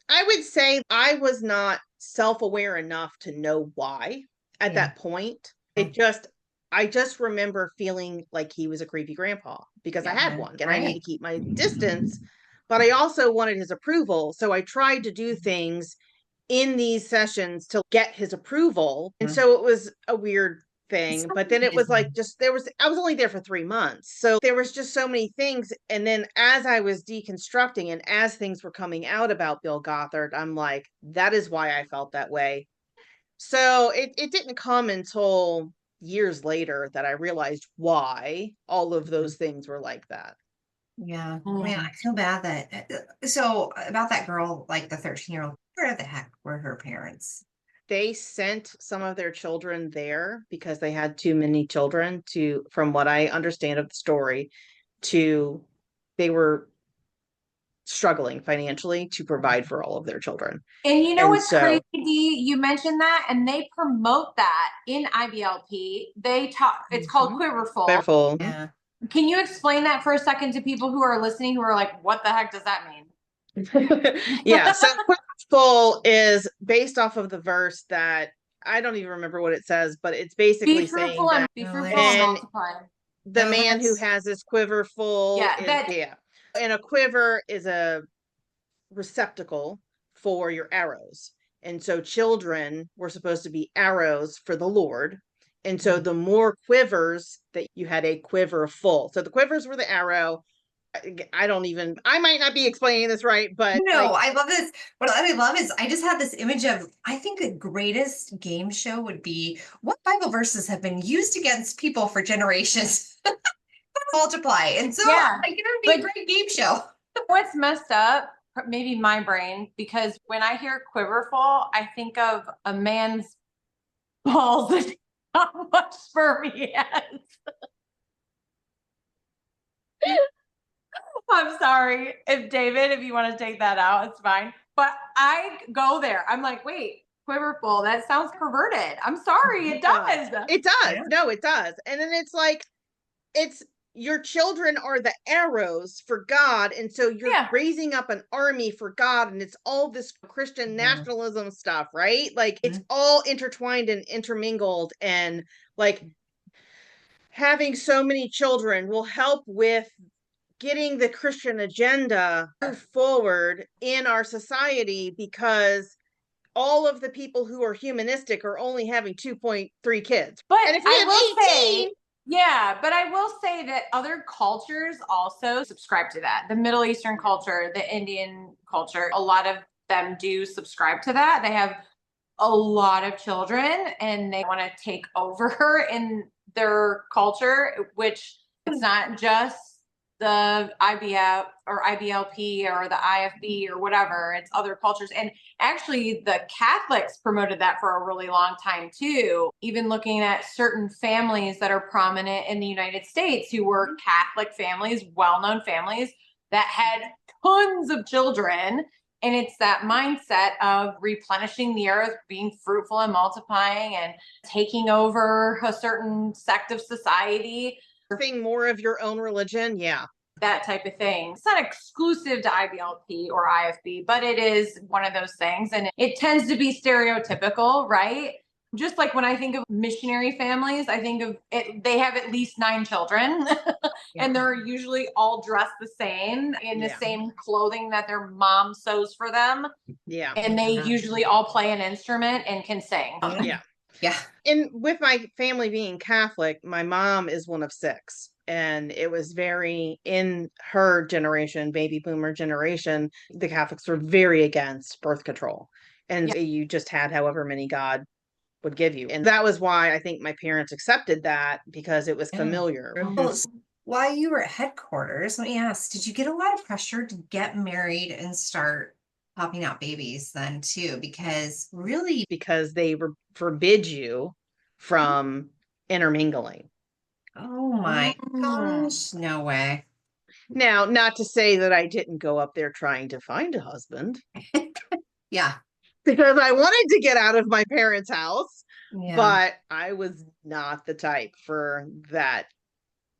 Speaker 2: I would say I was not self-aware enough to know why at that point. I just remember feeling like he was a creepy grandpa because I had one, and I need to keep my distance, but I also wanted his approval. So I tried to do things in these sessions to get his approval. And so it was a weird thing, but then it was like, I was only there for 3 months. So there was just so many things. And then as I was deconstructing and as things were coming out about Bill Gothard, I'm like, that is why I felt that way. So it didn't come until years later that I realized why all of those things were like that.
Speaker 3: Yeah. Man, I feel bad that, so about that girl, like the 13-year-old, where the heck were her parents?
Speaker 2: They sent some of their children there because they had too many children from what I understand of the story, they were struggling financially to provide for all of their children.
Speaker 1: And you know what's crazy? You mentioned that, and they promote that in IBLP. They talk, it's called Quiverful.
Speaker 2: Quiverful.
Speaker 3: Yeah.
Speaker 1: Can you explain that for a second to people who are listening who are like, what the heck does that mean?
Speaker 2: Yeah, so Quiverful is based off of the verse that I don't even remember what it says, but it's basically
Speaker 1: Be
Speaker 2: saying
Speaker 1: fruitful
Speaker 2: that
Speaker 1: be fruitful and multiply.
Speaker 2: The man who has his quiver full,
Speaker 1: Yeah,
Speaker 2: and a quiver is a receptacle for your arrows. And so children were supposed to be arrows for the Lord. And so the more quivers that you had, a quiver full. So the quivers were the arrow, I might not be explaining this right, but
Speaker 3: No,
Speaker 2: like,
Speaker 3: I love this. What I love is I just had this image of, I think the greatest game show would be what Bible verses have been used against people for generations. Multiply. And so
Speaker 1: Yeah,
Speaker 3: like, it would be a
Speaker 1: but
Speaker 3: great game show.
Speaker 1: what's messed up, maybe my brain, because when I hear quiverful, I think of a man's balls and how much sperm he has. I'm sorry if David, if you want to take that out, it's fine. But I go there. I'm like, wait, quiverful, that sounds perverted. I'm sorry, it does.
Speaker 2: it does.
Speaker 3: Yeah.
Speaker 2: No, it does. And then it's like, it's your children are the arrows for God. And so you're
Speaker 1: Yeah.
Speaker 2: raising up an army for God. And it's all this Christian nationalism stuff, right? Like it's all intertwined and intermingled. And like having so many children will help with getting the Christian agenda move forward in our society, because all of the people who are humanistic are only having 2.3 kids.
Speaker 1: But
Speaker 2: And if we
Speaker 1: I
Speaker 2: have
Speaker 1: will
Speaker 2: 18,
Speaker 1: say, yeah, but I will say that other cultures also subscribe to that. The Middle Eastern culture, the Indian culture, a lot of them do subscribe to that. They have a lot of children and they want to take over in their culture, which it's not just the IBF or IBLP or the IFB or whatever, it's other cultures. And actually, the Catholics promoted that for a really long time too. Even looking at certain families that are prominent in the United States who were Catholic families, well known families that had tons of children. And it's that mindset of replenishing the earth, being fruitful and multiplying and taking over a certain sect of society.
Speaker 2: Thing more of your own religion. Yeah.
Speaker 1: That type of thing. It's not exclusive to IBLP or IFB, but it is one of those things. And it tends to be stereotypical, right? Just like when I think of missionary families, I think of it, they have at least 9 children and they're usually all dressed the same in the same clothing that their mom sews for them.
Speaker 2: Yeah.
Speaker 1: And they usually all play an instrument and can sing.
Speaker 2: Yeah.
Speaker 3: Yeah.
Speaker 2: And with my family being Catholic, my mom is one of 6. And it was very, in her generation, baby boomer generation, the Catholics were very against birth control. And you just had however many God would give you. And that was why I think my parents accepted that, because it was familiar.
Speaker 3: Well, while you were at headquarters, let me ask, did you get a lot of pressure to get married and start popping out babies then too? Because really,
Speaker 2: Because they forbid you from intermingling.
Speaker 3: oh my gosh, no way.
Speaker 2: Now, not to say that I didn't go up there trying to find a husband,
Speaker 3: Yeah.
Speaker 2: because I wanted to get out of my parents' house,
Speaker 3: Yeah.
Speaker 2: but I was not the type for that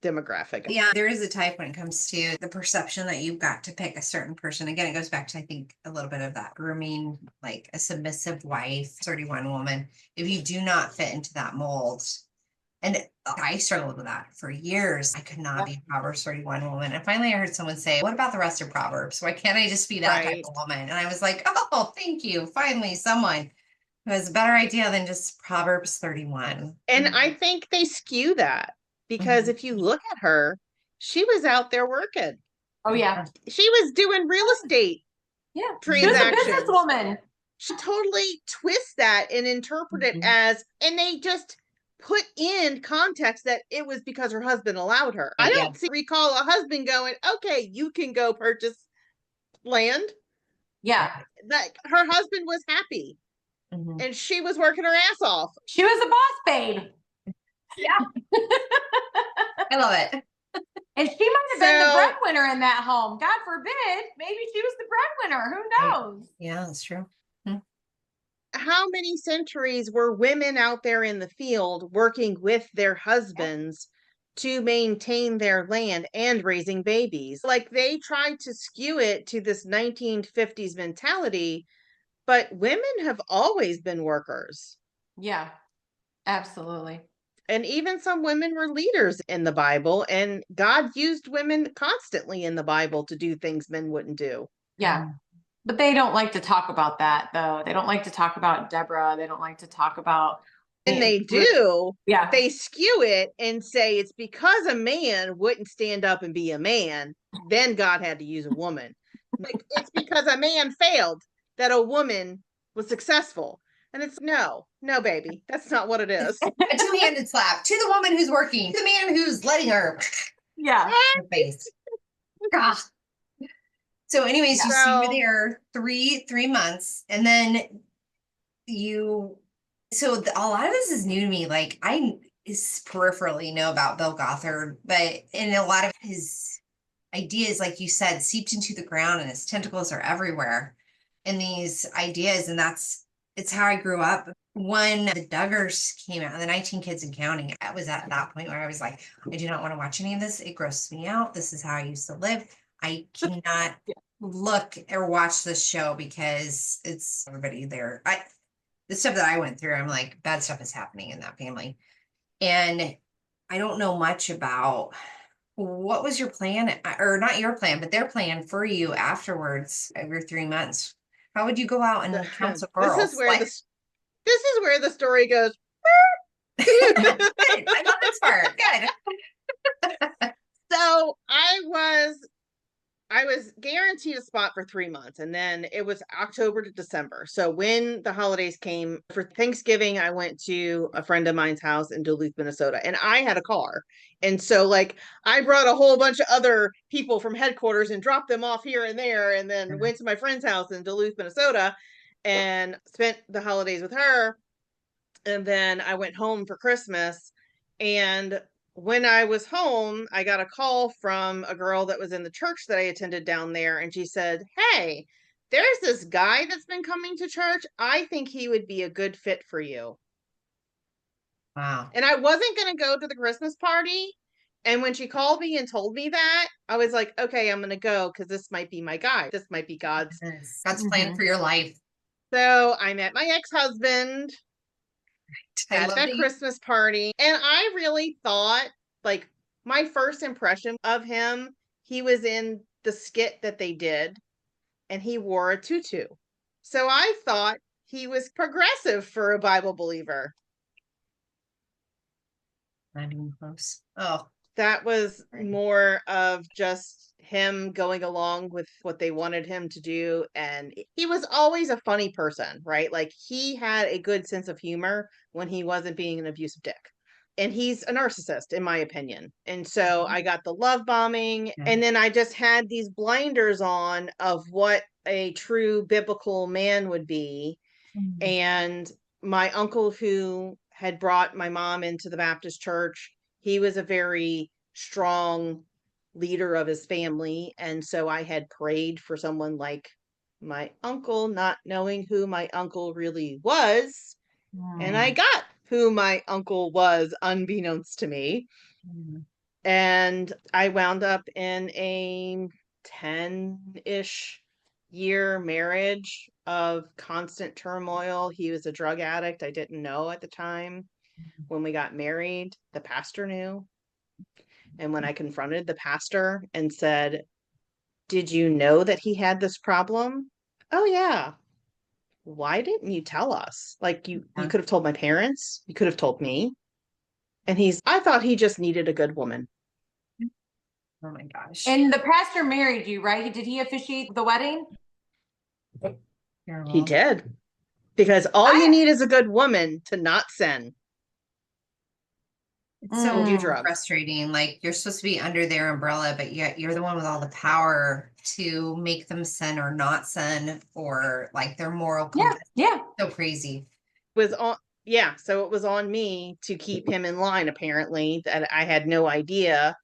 Speaker 2: demographic.
Speaker 3: Yeah, there is a type when it comes to the perception that you've got to pick a certain person. Again, it goes back to, I think, a little bit of that grooming, like a submissive wife, 31 woman. If you do not fit into that mold, and I struggled with that for years. I could not be a Proverbs 31 woman. And finally I heard someone say, what about the rest of Proverbs? Why can't I just be that type of woman? And I was like, oh, thank you. Finally, someone who has a better idea than just Proverbs 31.
Speaker 2: And I think they skew that, because if you look at her, she was out there working.
Speaker 1: Oh, yeah.
Speaker 2: She was doing real estate transactions.
Speaker 1: She was a businesswoman.
Speaker 2: She totally twists that and interpret it as, and they just put in context that it was because her husband allowed her. I don't recall a husband going, okay, you can go purchase land.
Speaker 1: Yeah.
Speaker 2: Like, her husband was happy and she was working her ass off.
Speaker 1: She was a boss babe.
Speaker 3: Yeah. I love it.
Speaker 1: And she might have been the breadwinner in that home. God forbid. Maybe she was the breadwinner. Who knows?
Speaker 3: Yeah, that's true.
Speaker 2: How many centuries were women out there in the field working with their husbands to maintain their land and raising babies? Like, they tried to skew it to this 1950s mentality, but women have always been workers.
Speaker 1: Yeah, absolutely.
Speaker 2: And even some women were leaders in the Bible, and God used women constantly in the Bible to do things men wouldn't do.
Speaker 1: Yeah. But they don't like to talk about that, though. They don't like to talk about Deborah. They don't like to talk about
Speaker 2: And they do,
Speaker 1: Yeah.
Speaker 2: they skew it and say it's because a man wouldn't stand up and be a man, then God had to use a woman. Like, it's because a man failed that a woman was successful. And it's no, baby, that's not what it is.
Speaker 3: A two-handed slap to the woman who's working, the man who's letting her
Speaker 1: Yeah.
Speaker 3: in the face. God. So, anyways, you were there 3 months, and then you. So a lot of this is new to me. Like, I peripherally know about Bill Gothard, but in a lot of his ideas, like you said, seeped into the ground, and his tentacles are everywhere in these ideas, and it's how I grew up. When the Duggars came out, the 19 Kids and Counting, I was at that point where I was like, I do not want to watch any of this. It grosses me out. This is how I used to live. I cannot look or watch this show because it's everybody there. The stuff that I went through, I'm like, bad stuff is happening in that family. And I don't know much about what was your plan, or not your plan, but their plan for you afterwards of your 3 months. How would you go out and counsel girls?
Speaker 2: This is where the story goes.
Speaker 3: I love this part. Good.
Speaker 2: So I was guaranteed a spot for 3 months, and then it was October to December. So when the holidays came for Thanksgiving, I went to a friend of mine's house in Duluth, Minnesota, and I had a car. And so like I brought a whole bunch of other people from headquarters and dropped them off here and there, and then went to my friend's house in Duluth, Minnesota, and spent the holidays with her. And then I went home for Christmas, and when I was home, I got a call from a girl that was in the church that I attended down there. And she said, "Hey, there's this guy that's been coming to church. I think he would be a good fit for you."
Speaker 3: Wow.
Speaker 2: And I wasn't going to go to the Christmas party. And when she called me and told me that, I was like, okay, I'm going to go because this might be my guy. This might be God's
Speaker 3: plan for your life.
Speaker 2: So I met my ex-husband at that Christmas party. And I really thought, like, my first impression of him, he was in the skit that they did, and he wore a tutu. So I thought he was progressive for a Bible believer.
Speaker 3: Not even close. Oh.
Speaker 2: That was more of just him going along with what they wanted him to do. And he was always a funny person, right? Like, he had a good sense of humor when he wasn't being an abusive dick. And he's a narcissist, in my opinion. And so I got the love bombing, and then I just had these blinders on of what a true biblical man would be. And my uncle, who had brought my mom into the Baptist church, he was a very strong leader of his family. And so I had prayed for someone like my uncle, not knowing who my uncle really was. And I got who my uncle was, unbeknownst to me. And I wound up in a 10-ish year marriage of constant turmoil. He was a drug addict. I didn't know at the time. When we got married, the pastor knew. And when I confronted the pastor and said, "Did you know that he had this problem?" "Oh, yeah." "Why didn't you tell us? Like, you could have told my parents. You could have told me." And I thought he just needed a good woman.
Speaker 3: Oh my gosh.
Speaker 1: And the pastor married you, right? Did he officiate the wedding?
Speaker 2: He did. Because all you need is a good woman to not sin.
Speaker 3: It's so frustrating. Like, you're supposed to be under their umbrella, but yet you're the one with all the power to make them sin or not sin, or like their moral compass.
Speaker 1: Yeah.
Speaker 3: So crazy.
Speaker 2: So it was on me to keep him in line, apparently, that I had no idea.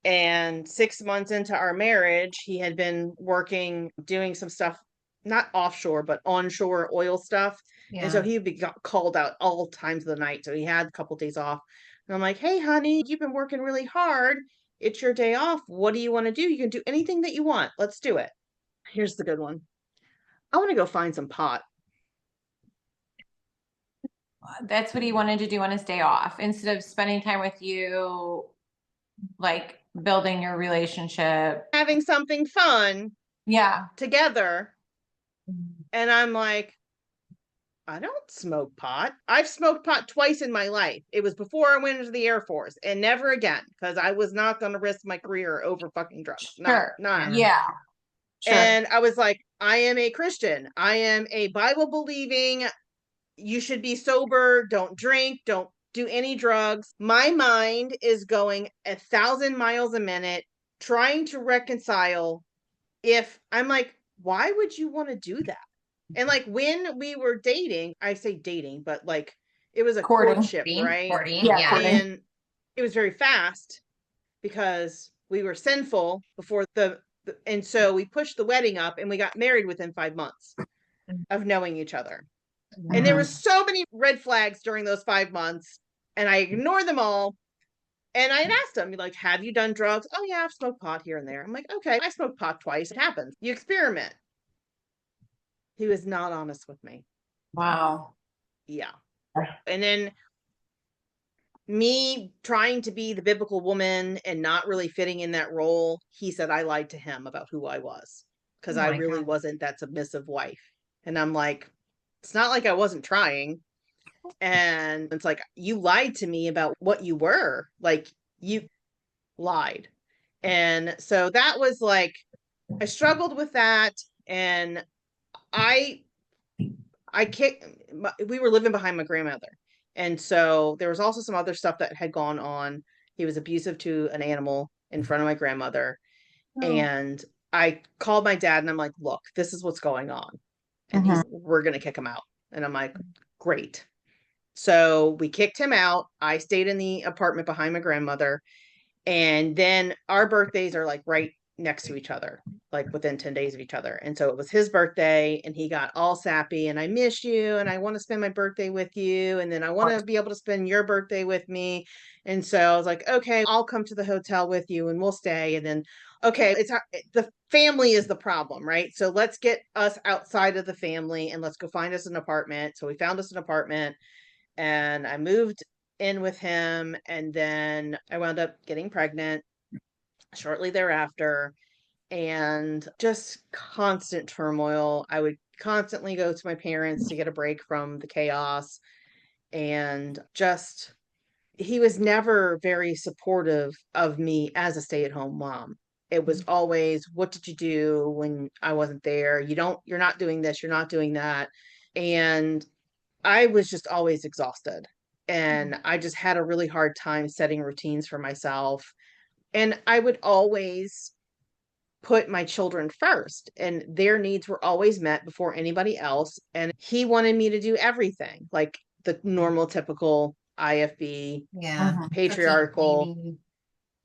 Speaker 2: And 6 months into our marriage, he had been working, doing some stuff, not offshore, but onshore oil stuff. And so he would be called out all times of the night. So he had a couple of days off. And I'm like, "Hey, honey, you've been working really hard. It's your day off. What do you want to do? You can do anything that you want. Let's do it." Here's the good one. "I want to go find some pot."
Speaker 1: That's what he wanted to do on his day off, instead of spending time with you, like building your relationship,
Speaker 2: having something fun
Speaker 1: together.
Speaker 2: And I'm like, I don't smoke pot. I've smoked pot twice in my life. It was before I went into the Air Force, and never again, because I was not going to risk my career over fucking drugs.
Speaker 1: Sure.
Speaker 2: Not.
Speaker 1: Yeah. Sure.
Speaker 2: And I was like, I am a Christian. I am a Bible believing, you should be sober, don't drink, don't do any drugs. My mind is going 1,000 miles a minute trying to reconcile. If I'm like, why would you want to do that? And like when we were dating, I say dating, but like it was a courtship, right?
Speaker 3: Yeah.
Speaker 2: And it was very fast because we were sinful before and so we pushed the wedding up and we got married within 5 months of knowing each other. And there were so many red flags during those 5 months, and I ignored them all. And I had asked him, like, have you done drugs? Oh, yeah, I've smoked pot here and there. I'm like, okay, I smoked pot twice. It happens. You experiment. He was not honest with me.
Speaker 1: Wow.
Speaker 2: Yeah. And then me trying to be the biblical woman and not really fitting in that role, he said I lied to him about who I was because I really wasn't that submissive wife. And I'm like, it's not like I wasn't trying. And it's like, you lied to me about what you were. Like, you lied. And so that was like, I struggled with that. And we were living behind my grandmother. And so there was also some other stuff that had gone on. He was abusive to an animal in front of my grandmother. And I called my dad and I'm like, look, this is what's going on. And we're going to kick him out. And I'm like, great. So we kicked him out. I stayed in the apartment behind my grandmother. And then our birthdays are like right next to each other, like within 10 days of each other. And so it was his birthday and he got all sappy and I miss you and I want to spend my birthday with you. And then I want to be able to spend your birthday with me. And so I was like, okay, I'll come to the hotel with you and we'll stay. And then, okay, the family is the problem, right? So let's get us outside of the family and let's go find us an apartment. So we found us an apartment and I moved in with him. And then I wound up getting pregnant shortly thereafter, and just constant turmoil. I would constantly go to my parents to get a break from the chaos. And just, he was never very supportive of me as a stay-at-home mom. It was always, what did you do when I wasn't there? You're not doing this, you're not doing that. And I was just always exhausted. And I just had a really hard time setting routines for myself. And I would always put my children first, and their needs were always met before anybody else. And he wanted me to do everything, like the normal, typical IFB, patriarchal.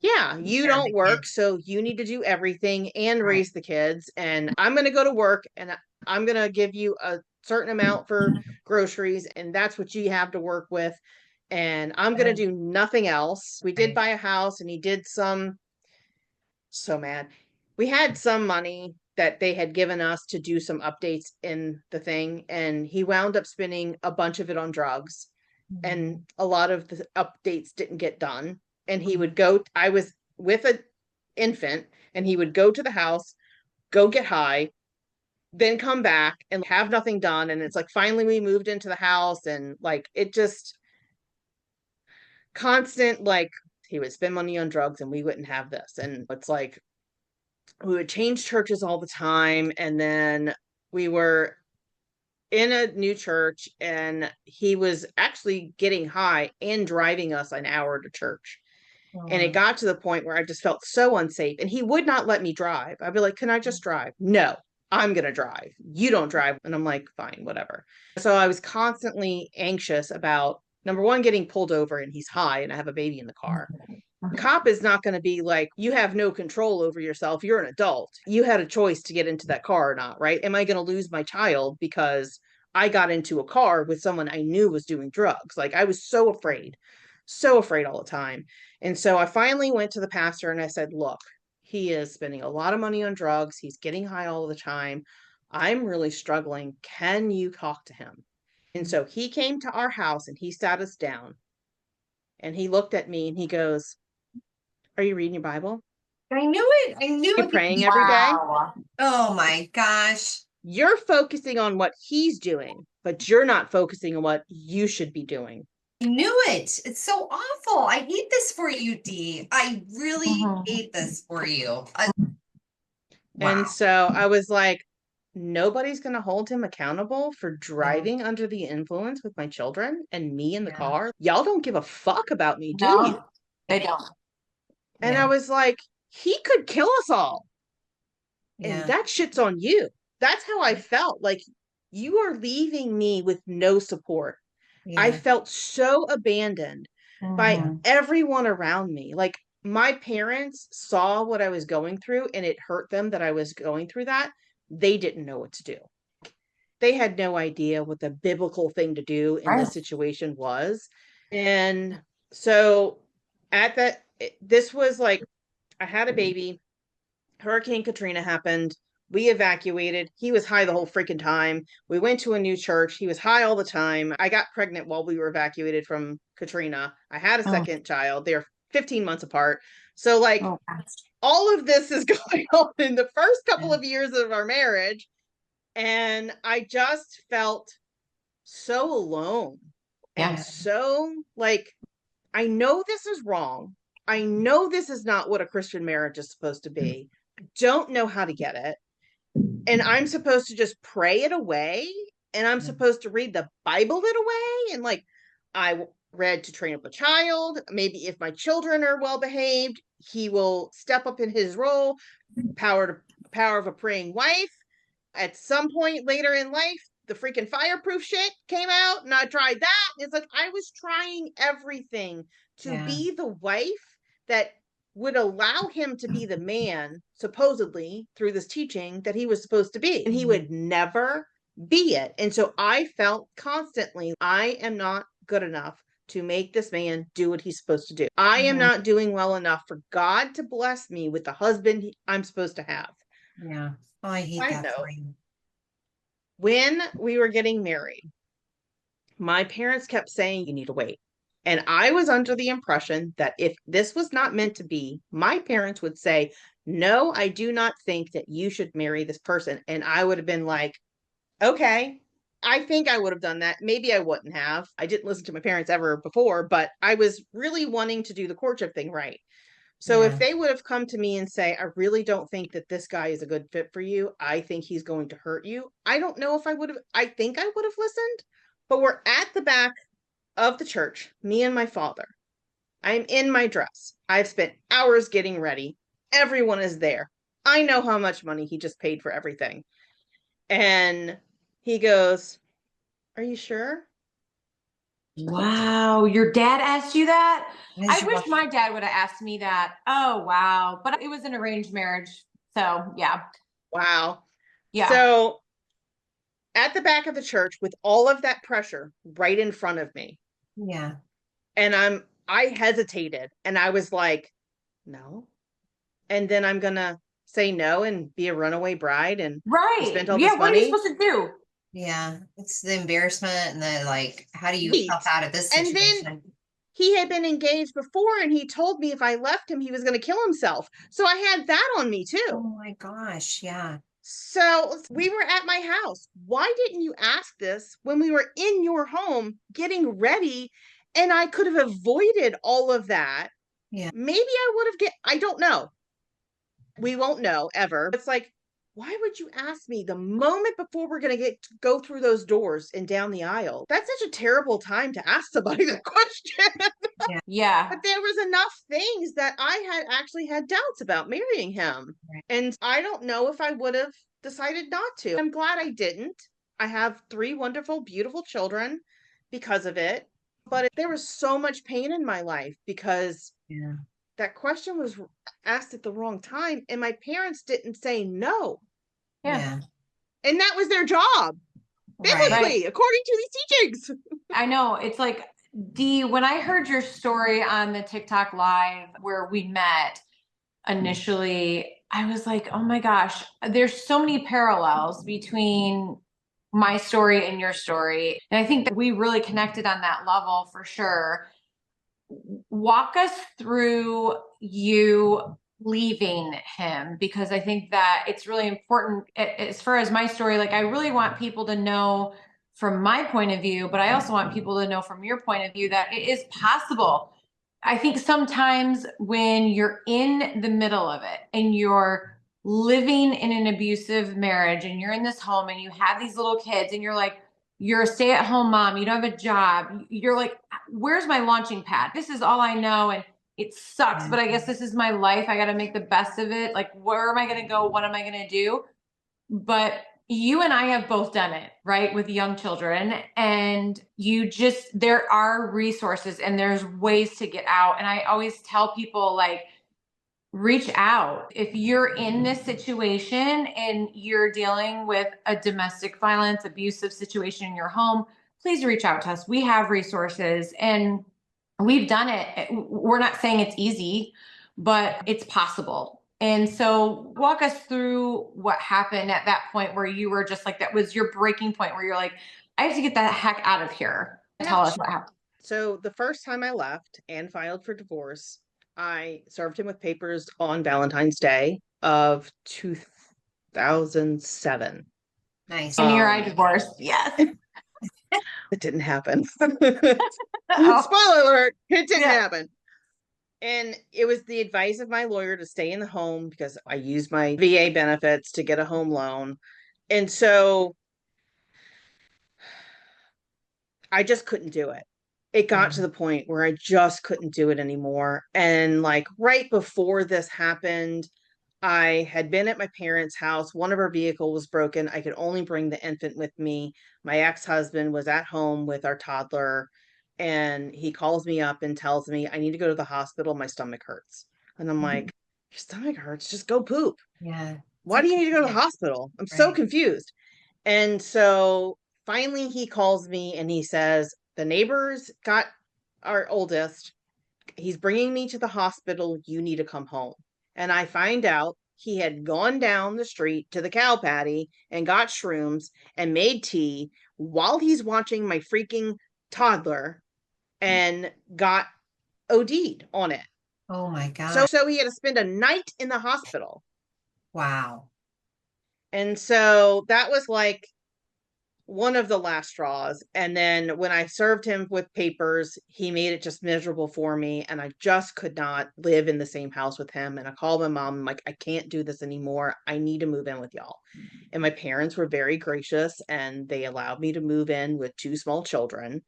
Speaker 2: Yeah, you don't work, so you need to do everything and raise the kids. And I'm going to go to work and I'm going to give you a certain amount for groceries, and that's what you have to work with. And I'm going to do nothing else. We did buy a house and he did so mad. We had some money that they had given us to do some updates in the thing, and he wound up spending a bunch of it on drugs. And a lot of the updates didn't get done. And he would go, I was with an infant, and he would go to the house, go get high, then come back and have nothing done. And it's like, finally we moved into the house, and like, it just constant, like, he would spend money on drugs and we wouldn't have this. And it's like, we would change churches all the time. And then we were in a new church and he was actually getting high and driving us an hour to church. And it got to the point where I just felt so unsafe, and he would not let me drive. I'd be like, can I just drive? No, I'm going to drive. You don't drive. And I'm like, fine, whatever. So I was constantly anxious about, number one, getting pulled over and he's high and I have a baby in the car. The cop is not going to be like, you have no control over yourself. You're an adult. You had a choice to get into that car or not, right? Am I going to lose my child because I got into a car with someone I knew was doing drugs? Like, I was so afraid all the time. And so I finally went to the pastor and I said, look, he is spending a lot of money on drugs. He's getting high all the time. I'm really struggling. Can you talk to him? And so he came to our house and he sat us down and he looked at me and he goes, are you reading your Bible?
Speaker 3: I knew it. I knew
Speaker 2: Are you praying every day?
Speaker 3: Oh my gosh.
Speaker 2: You're focusing on what he's doing, but you're not focusing on what you should be doing.
Speaker 3: I knew it. It's so awful. I hate this for you, Dee. I really hate this for you.
Speaker 2: And
Speaker 3: Wow.
Speaker 2: so I was like, nobody's going to hold him accountable for driving under the influence with my children and me in the
Speaker 3: Yeah.
Speaker 2: car. Y'all don't give a fuck about me, do you?
Speaker 1: No, they don't.
Speaker 2: And
Speaker 3: Yeah.
Speaker 2: I was like, he could kill us all. And
Speaker 3: Yeah.
Speaker 2: that shit's on you. That's how I felt. Like, you are leaving me with no support. I
Speaker 3: Yeah.
Speaker 2: felt so abandoned by
Speaker 1: Mhm.
Speaker 2: everyone around me. Like, my parents saw what I was going through and it hurt them that I was going through that. They didn't know what to do. They had no idea what the biblical thing to do in
Speaker 1: Right.
Speaker 2: this situation was. And so at that, this was like, I had a baby. Hurricane Katrina happened. We evacuated. He was high the whole freaking time. We went to a new church. He was high all the time. I got pregnant while we were evacuated from Katrina. I had a
Speaker 1: Oh,
Speaker 2: second child. They're 15 months apart. So, like,
Speaker 1: oh, gosh.
Speaker 2: all of this is going on in the first couple
Speaker 3: Yeah.
Speaker 2: of years of our marriage. And I just felt so alone and
Speaker 1: Yeah.
Speaker 2: so like, I know this is wrong. I know this is not what a Christian marriage is supposed to be. I don't know how to get it. And I'm supposed to just pray it away. And I'm supposed to read the Bible it away. And like, I read To Train Up a Child. Maybe if my children are well behaved, he will step up in his role. Power of a Praying Wife. At some point later in life, the freaking fireproof shit came out and I tried that. It's like I was trying everything to be the wife that would allow him to be the man, supposedly through this teaching, that he was supposed to be. And he would never be it. And so I felt constantly, I am not good enough to make this man do what he's supposed to do. I am not doing well enough for God to bless me with the husband I'm supposed to have.
Speaker 3: Yeah. Oh, I hate
Speaker 2: I
Speaker 3: that
Speaker 2: know.
Speaker 3: for you.
Speaker 2: When we were getting married, my parents kept saying, you need to wait. And I was under the impression that if this was not meant to be, my parents would say, no, I do not think that you should marry this person. And I would have been like, okay, I think I would have done that. Maybe I wouldn't have. I didn't listen to my parents ever before, but I was really wanting to do the courtship thing right. So if
Speaker 3: Yeah.
Speaker 2: they would have come to me and say, I really don't think that this guy is a good fit for you. I think he's going to hurt you. I don't know if I would have, I think I would have listened, but we're at the back of the church, me and my father. I'm in my dress. I've spent hours getting ready. Everyone is there. I know how much money he just paid for everything. And he goes, are you sure?
Speaker 1: Wow. Your dad asked you that?
Speaker 3: What is
Speaker 1: I
Speaker 3: your
Speaker 1: wish my dad would have asked me that. Oh, wow. But it was an arranged marriage. So, yeah.
Speaker 2: Wow.
Speaker 1: Yeah.
Speaker 2: So at the back of the church with all of that pressure right in front of me.
Speaker 3: Yeah.
Speaker 2: And I hesitated and I was like, no. And then I'm gonna say no and be a runaway bride and we
Speaker 1: Right.
Speaker 2: spent all
Speaker 1: Yeah.
Speaker 2: this
Speaker 1: What are you
Speaker 2: money.
Speaker 1: supposed to do?
Speaker 3: Yeah. It's the embarrassment and the like, how do you
Speaker 2: Right.
Speaker 3: help out of this
Speaker 2: And then
Speaker 3: situation?
Speaker 2: he had been engaged before and he told me if I left him, he was gonna kill himself. So I had that on me
Speaker 3: Oh
Speaker 2: too.
Speaker 3: my gosh. Yeah.
Speaker 2: So we were at my house. Why didn't you ask this when we were in your home getting ready? And I could have avoided all of that.
Speaker 3: Yeah.
Speaker 2: Maybe I would have I don't know. We won't know ever. It's like, why would you ask me the moment before we're going to go through those doors and down the aisle? That's such a terrible time to ask somebody that question.
Speaker 1: Yeah.
Speaker 2: But there was enough things that I had actually had doubts about marrying him.
Speaker 3: Right.
Speaker 2: And I don't know if I would have decided not to. I'm glad I didn't. I have 3 wonderful, beautiful children because of it. But there was so much pain in my life because
Speaker 3: Yeah.
Speaker 2: that question was asked at the wrong time and my parents didn't say no.
Speaker 1: Yeah.
Speaker 2: And that was their job biblically,
Speaker 1: Right.
Speaker 2: according to these teachings.
Speaker 1: I know. It's like, Dee, when I heard your story on the TikTok live where we met initially, I was like, oh my gosh, there's so many parallels between my story and your story. And I think that we really connected on that level for sure. Walk us through you leaving him, because I think that it's really important as far as my story. Like, I really want people to know from my point of view, but I also want people to know from your point of view that it is possible. I think sometimes when you're in the middle of it and you're living in an abusive marriage and you're in this home and you have these little kids and you're like, you're a stay-at-home mom, you don't have a job, you're like, where's my launching pad? This is all I know. And it sucks, but I guess this is my life. I got to make the best of it. Like, where am I going to go? What am I going to do? But you and I have both done it, right? With young children. And there are resources and there's ways to get out. And I always tell people, like, reach out. If you're in this situation and you're dealing with a domestic violence, abusive situation in your home, please reach out to us. We have resources and we've done it. We're not saying it's easy, but it's possible. And so walk us through what happened at that point where you were just like, that was your breaking point where you're like, I have to get the heck out of here. Tell us what happened.
Speaker 2: So the first time I left and filed for divorce, I served him with papers on Valentine's Day of 2007.
Speaker 3: Nice.
Speaker 1: And here I divorced. Yes.
Speaker 2: It didn't happen.
Speaker 1: Oh.
Speaker 2: Spoiler alert, it didn't happen. And it was the advice of my lawyer to stay in the home because I used my VA benefits to get a home loan. And so I just couldn't do it. It got to the point where I just couldn't do it anymore. And like right before this happened, I had been at my parents' house. One of our vehicle was broken. I could only bring the infant with me. My ex-husband was at home with our toddler, and he calls me up and tells me I need to go to the hospital. My stomach hurts. And I'm like, your stomach hurts? Just go poop.
Speaker 3: Yeah.
Speaker 2: Why do you need to go to the hospital? I'm so confused. And so finally he calls me and he says, the neighbors got our oldest. He's bringing me to the hospital. You need to come home. And I find out he had gone down the street to the cow patty and got shrooms and made tea while he's watching my freaking toddler and got OD'd on it.
Speaker 3: Oh my God.
Speaker 2: So he had to spend a night in the hospital.
Speaker 3: Wow.
Speaker 2: And so that was like one of the last straws. And then when I served him with papers, he made it just miserable for me. And I just could not live in the same house with him. And I called my mom, I'm like, I can't do this anymore. I need to move in with y'all. And my parents were very gracious and they allowed me to move in with 2 small children.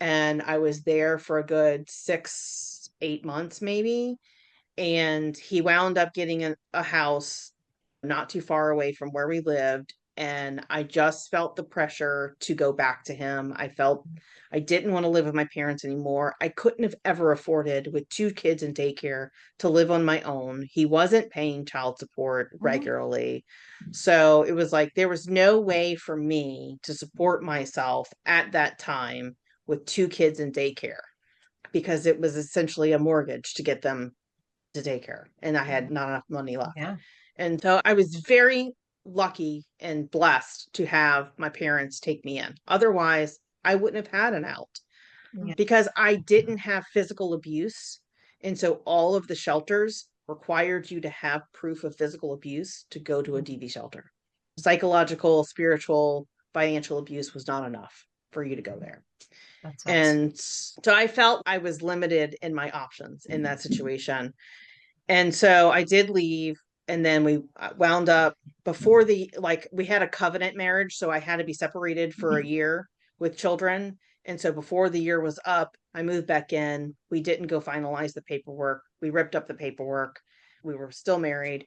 Speaker 2: And I was there for a good 6-8 months, maybe. And he wound up getting a house not too far away from where we lived. And I just felt the pressure to go back to him. I felt I didn't want to live with my parents anymore. I couldn't have ever afforded, with 2 kids in daycare, to live on my own. He wasn't paying child support regularly. So it was like there was no way for me to support myself at that time with 2 kids in daycare because it was essentially a mortgage to get them to daycare. And I had not enough money left.
Speaker 3: Yeah.
Speaker 2: And so I was very lucky and blessed to have my parents take me in. Otherwise, I wouldn't have had an out because I didn't have physical abuse. And so all of the shelters required you to have proof of physical abuse to go to a DV shelter. Psychological, spiritual, financial abuse was not enough for you to go there. And so I felt I was limited in my options in that situation. And so I did leave. And then we wound up before we had a covenant marriage. So I had to be separated for a year with children. And so before the year was up, I moved back in. We didn't go finalize the paperwork. We ripped up the paperwork. We were still married.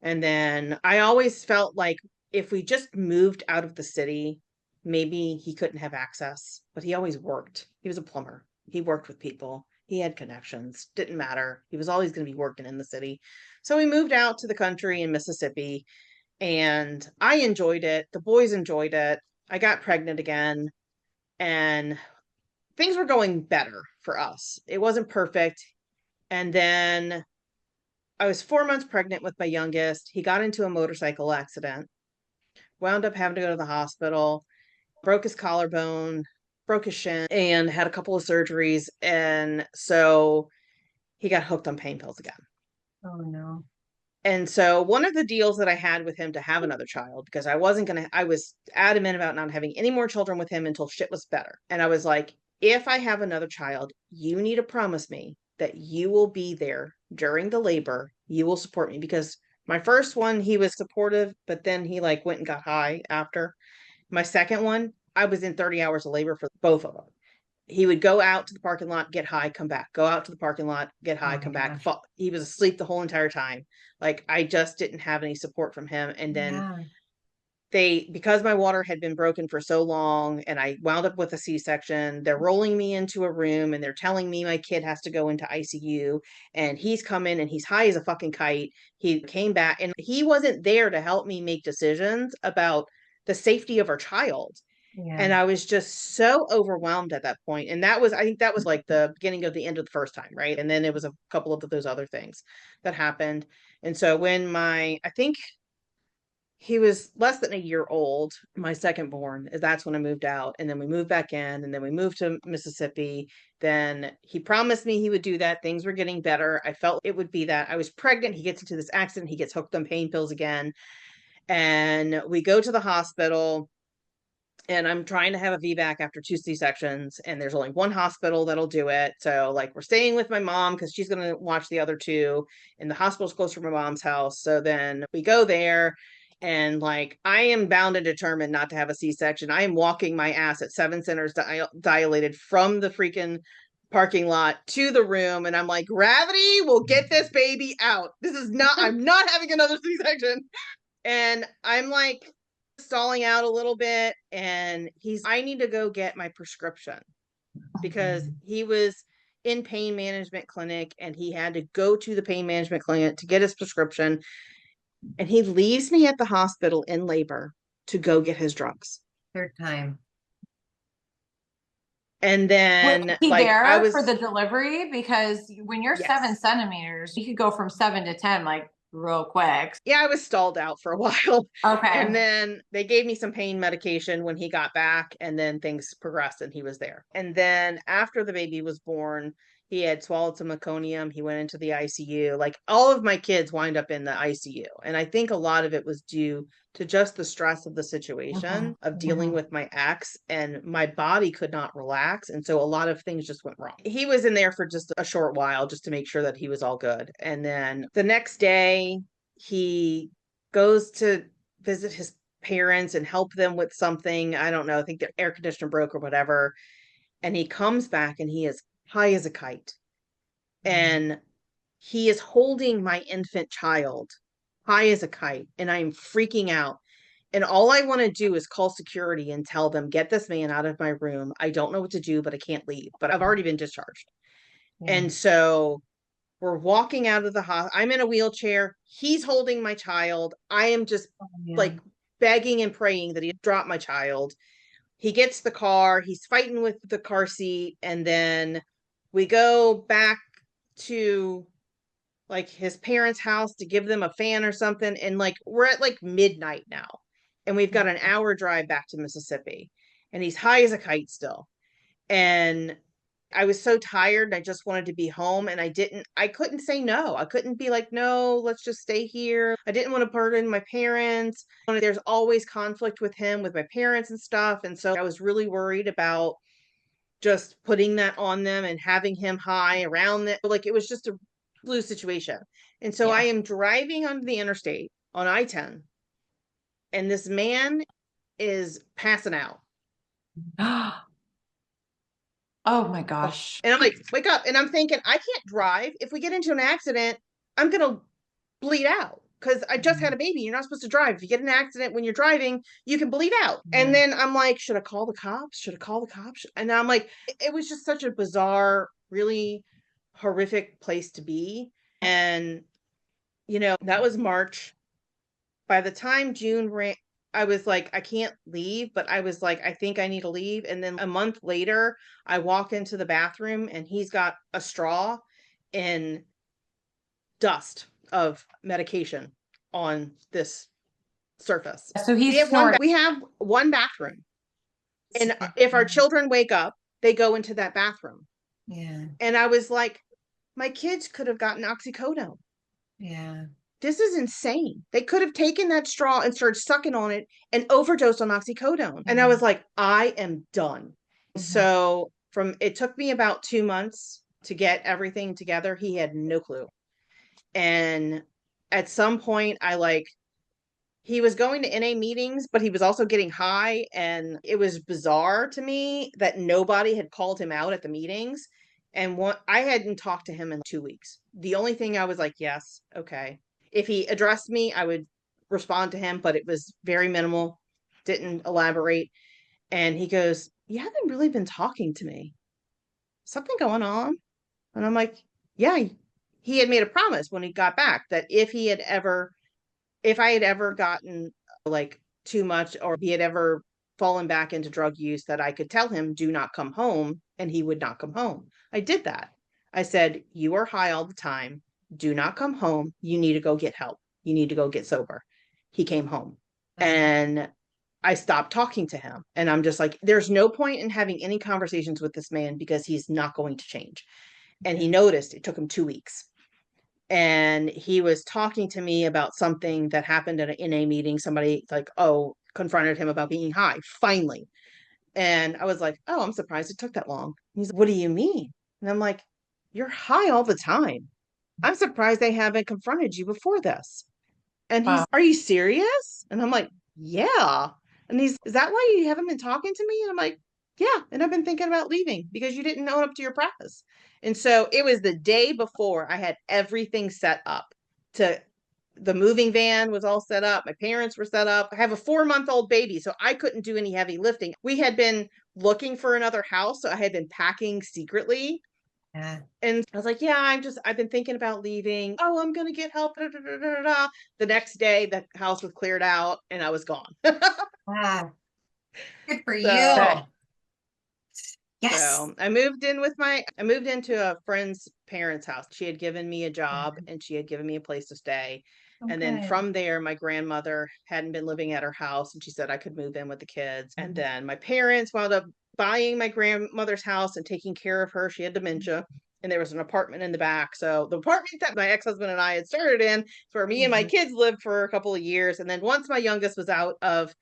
Speaker 2: And then I always felt like if we just moved out of the city, maybe he couldn't have access, but he always worked. He was a plumber. He worked with people. He had connections. Didn't matter. He was always going to be working in the city. So we moved out to the country in Mississippi and I enjoyed it. The boys enjoyed it. I got pregnant again and things were going better for us. It wasn't perfect. And then I was 4 months pregnant with my youngest. He got into a motorcycle accident, wound up having to go to the hospital, broke his collarbone, broke his shin, and had a couple of surgeries. And so he got hooked on pain pills again.
Speaker 3: Oh no.
Speaker 2: And so one of the deals that I had with him to have another child, because I wasn't going to, I was adamant about not having any more children with him until shit was better. And I was like, if I have another child, you need to promise me that you will be there during the labor. You will support me, because my first one, he was supportive, but then he like went and got high after. My second one, I was in 30 hours of labor for both of them. He would go out to the parking lot, get high, come back, go out to the parking lot, get
Speaker 3: Oh
Speaker 2: high,
Speaker 3: my
Speaker 2: come back.
Speaker 3: gosh.
Speaker 2: He was asleep the whole entire time. Like, I just didn't have any support from him. And then
Speaker 3: Yeah.
Speaker 2: because my water had been broken for so long and I wound up with a C-section, they're rolling me into a room and they're telling me my kid has to go into ICU, and he's coming and he's high as a fucking kite. He came back and he wasn't there to help me make decisions about the safety of our child.
Speaker 3: Yeah.
Speaker 2: And I was just so overwhelmed at that point. And I think that was like the beginning of the end of the first time, right? And then it was a couple of those other things that happened. And so when I think he was less than a year old, my second born, that's when I moved out. And then we moved back in, and then we moved to Mississippi. Then he promised me he would do that. Things were getting better. I felt it would be that. I was pregnant. He gets into this accident. He gets hooked on pain pills again. And we go to the hospital, and I'm trying to have a VBAC after 2 C-sections, and there's only one hospital that'll do it. So like, we're staying with my mom because she's going to watch the other two, and the hospital's close to my mom's house. So then we go there, and like, I am bound and determined not to have a C-section. I am walking my ass at 7 centers dilated from the freaking parking lot to the room, and I'm like, gravity will get this baby out. I'm not having another C-section. And I'm like stalling out a little bit, and I need to go get my prescription, because he was in pain management clinic and he had to go to the pain management clinic to get his prescription, and he leaves me at the hospital in labor to go get his drugs.
Speaker 3: Third time.
Speaker 1: Was
Speaker 2: And then
Speaker 1: he
Speaker 2: like, I
Speaker 1: there
Speaker 2: was,
Speaker 1: for the delivery? Because when you're 7 centimeters, you could go from 7 to 10 like real quick.
Speaker 2: yeah, I was stalled out for a while.
Speaker 1: Okay.
Speaker 2: And then they gave me some pain medication when he got back, and then things progressed and he was there. And then after the baby was born, he had swallowed some meconium. He went into the ICU. Like, all of my kids wind up in the ICU. And I think a lot of it was due to just the stress of the situation of dealing with my ex, and my body could not relax. And so a lot of things just went wrong. He was in there for just a short while just to make sure that he was all good. And then the next day, he goes to visit his parents and help them with something. I don't know. I think their air conditioner broke or whatever. And he comes back and he is high as a kite. And he is holding my infant child high as a kite. And I am freaking out. And all I want to do is call security and tell them, get this man out of my room. I don't know what to do, but I can't leave. But I've already been discharged.
Speaker 3: Yeah.
Speaker 2: And so we're walking out of the hospital. I'm in a wheelchair. He's holding my child. I am just like begging and praying that he drop my child. He gets the car. He's fighting with the car seat. And then we go back to like his parents' house to give them a fan or something. And like, we're at like midnight now. And we've got an hour drive back to Mississippi. And he's high as a kite still. And I was so tired. I just wanted to be home, and I couldn't say no. I couldn't be like, no, let's just stay here. I didn't want to burden my parents. There's always conflict with him, with my parents and stuff. And so I was really worried about just putting that on them and having him high around that. Like, it was just a blue situation. And so I am driving on the interstate on I-10, and this man is passing out.
Speaker 1: Oh my gosh.
Speaker 2: And I'm like, wake up. And I'm thinking, I can't drive. If we get into an accident, I'm going to bleed out, because I just had a baby. You're not supposed to drive. If you get in an accident when you're driving, you can bleed out. And then I'm like, should I call the cops? Should I call the cops? And I'm like, it was just such a bizarre, really horrific place to be. And, that was March. By the time June ran, I was like, I can't leave, but I was like, I think I need to leave. And then a month later, I walk into the bathroom and he's got a straw and dust of medication on this surface.
Speaker 1: So
Speaker 2: we have one bathroom. And if our children wake up, they go into that bathroom.
Speaker 3: Yeah.
Speaker 2: And I was like, my kids could have gotten oxycodone.
Speaker 3: Yeah.
Speaker 2: This is insane. They could have taken that straw and started sucking on it and overdosed on oxycodone. And I was like, I am done. So it took me about 2 months to get everything together. He had no clue. And at some point he was going to NA meetings, but he was also getting high. And it was bizarre to me that nobody had called him out at the meetings. And I hadn't talked to him in 2 weeks. The only thing I was like, yes, okay. If he addressed me, I would respond to him, but it was very minimal, didn't elaborate. And he goes, you haven't really been talking to me. Something going on? And I'm like, yeah, he had made a promise when he got back that if I had ever gotten like too much or he had ever fallen back into drug use, that I could tell him, do not come home, and he would not come home. I did that. I said, you are high all the time. Do not come home. You need to go get help. You need to go get sober. He came home and I stopped talking to him. And I'm just like, there's no point in having any conversations with this man because he's not going to change. And he noticed it took him 2 weeks. And he was talking to me about something that happened at an NA meeting. Somebody confronted him about being high, finally. And I was like, oh, I'm surprised it took that long. He's like, what do you mean? And I'm like, you're high all the time. I'm surprised they haven't confronted you before this. And
Speaker 1: Wow.
Speaker 2: are you serious? And I'm like, yeah. And is that why you haven't been talking to me? And I'm like, yeah. And I've been thinking about leaving because you didn't own up to your practice. And so it was the day before I had everything set up the moving van was all set up. My parents were set up. I have a 4-month-old baby, so I couldn't do any heavy lifting. We had been looking for another house, so I had been packing secretly.
Speaker 3: Yeah.
Speaker 2: And I was like, yeah, I've been thinking about leaving. Oh, I'm going to get help. Da, da, da, da, da. The next day, the house was cleared out and I was gone.
Speaker 3: Wow. Good for you.
Speaker 2: So,
Speaker 3: Yes.
Speaker 2: so I moved into a friend's parents' house. She had given me a job and she had given me a place to stay. And then from there, my grandmother hadn't been living at her house and she said I could move in with the kids. And then my parents wound up buying my grandmother's house and taking care of her. She had dementia. And there was an apartment in the back. So the apartment that my ex-husband and I had started in is where me and my kids lived for a couple of years. And then once my youngest was out of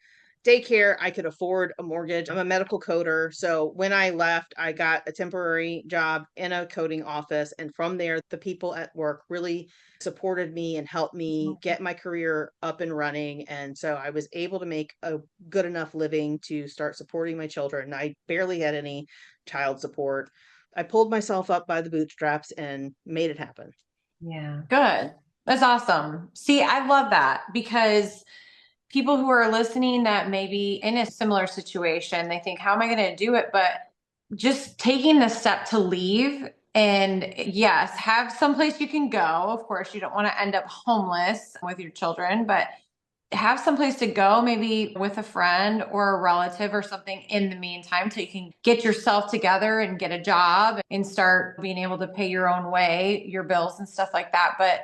Speaker 2: daycare, I could afford a mortgage. I'm a medical coder. So when I left, I got a temporary job in a coding office. And from there, the people at work really supported me and helped me get my career up and running. And so I was able to make a good enough living to start supporting my children. I barely had any child support. I pulled myself up by the bootstraps and made it happen.
Speaker 3: Yeah.
Speaker 1: Good. That's awesome. See, I love that because people who are listening that may be in a similar situation, they think, how am I going to do it? But just taking the step to leave and yes, have someplace you can go. Of course, you don't want to end up homeless with your children, but have someplace to go, maybe with a friend or a relative or something in the meantime, so you can get yourself together and get a job and start being able to pay your own way, your bills and stuff like that. But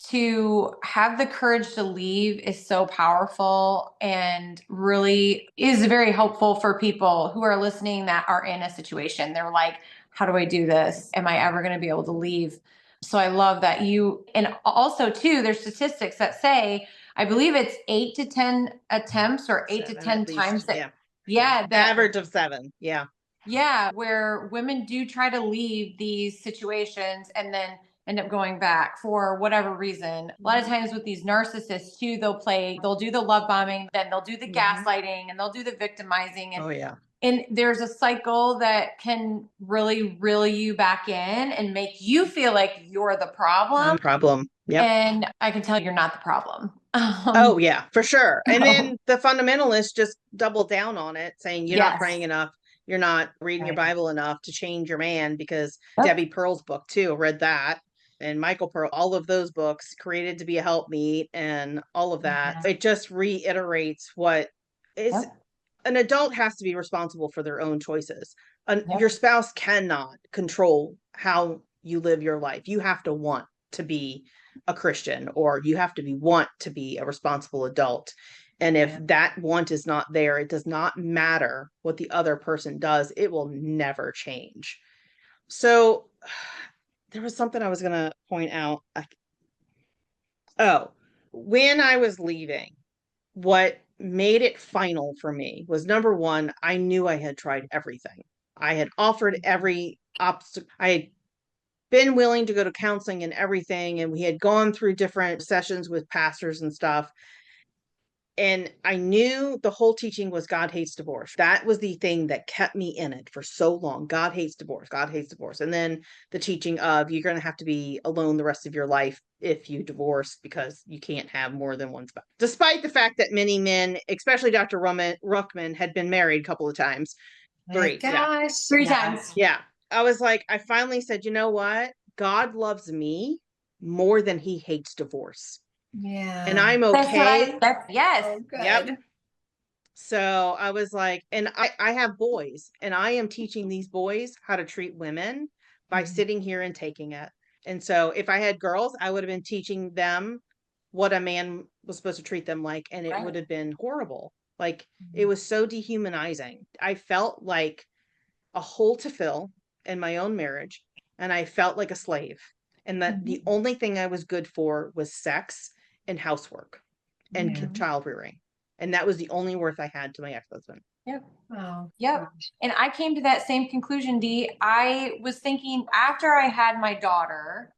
Speaker 1: to have the courage to leave is so powerful and really is very helpful for people who are listening that are in a situation. They're like, how do I do this? Am I ever going to be able to leave? So I love that and also too, there's statistics that say, I believe it's 8 to 10 attempts or 8 to 10 times that, that
Speaker 2: average of 7. Yeah.
Speaker 1: Yeah. Where women do try to leave these situations and then end up going back for whatever reason. A lot of times with these narcissists too, they'll do the love bombing, then they'll do the gaslighting and they'll do the victimizing. And,
Speaker 2: oh yeah.
Speaker 1: And there's a cycle that can really reel you back in and make you feel like you're the problem.
Speaker 2: Yep.
Speaker 1: And I can tell you're not the problem.
Speaker 2: Oh yeah, for sure. And then the fundamentalists just double down on it, saying you're not praying enough. You're not reading your Bible enough to change your man, because Debbie Pearl's book too, read that. And Michael Pearl, all of those books, Created to be a Helpmeet and all of that. It just reiterates what is an adult has to be responsible for their own choices. Your spouse cannot control how you live your life. You have to want to be a Christian, or you have to want to be a responsible adult. And if that want is not there, it does not matter what the other person does. It will never change. So there was something I was going to point out. Oh, when I was leaving, what made it final for me was number one, I knew I had tried everything. I had offered every obstacle. I had been willing to go to counseling and everything, and we had gone through different sessions with pastors and stuff. And I knew the whole teaching was God hates divorce. That was the thing that kept me in it for so long. God hates divorce. God hates divorce. And then the teaching of you're going to have to be alone the rest of your life if you divorce because you can't have more than one spouse. Despite the fact that many men, especially Dr. Ruckman, had been married a couple of times.
Speaker 3: My gosh.
Speaker 1: Three times.
Speaker 2: Yeah. I was like, I finally said, you know what? God loves me more than he hates divorce.
Speaker 3: Yeah.
Speaker 2: And I'm
Speaker 1: That's what
Speaker 2: okay.
Speaker 1: yes.
Speaker 3: Oh, good.
Speaker 2: Yep. So I was like, and I have boys, and I am teaching these boys how to treat women by sitting here and taking it. And so if I had girls, I would have been teaching them what a man was supposed to treat them like, and it would have been horrible. Like it was so dehumanizing. I felt like a hole to fill in my own marriage, and I felt like a slave. And that the only thing I was good for was sex and housework and child rearing. And that was the only worth I had to my ex-husband.
Speaker 1: Yep.
Speaker 3: Oh,
Speaker 1: Yep.
Speaker 3: gosh.
Speaker 1: And I came to that same conclusion, Dee. I was thinking after I had my daughter,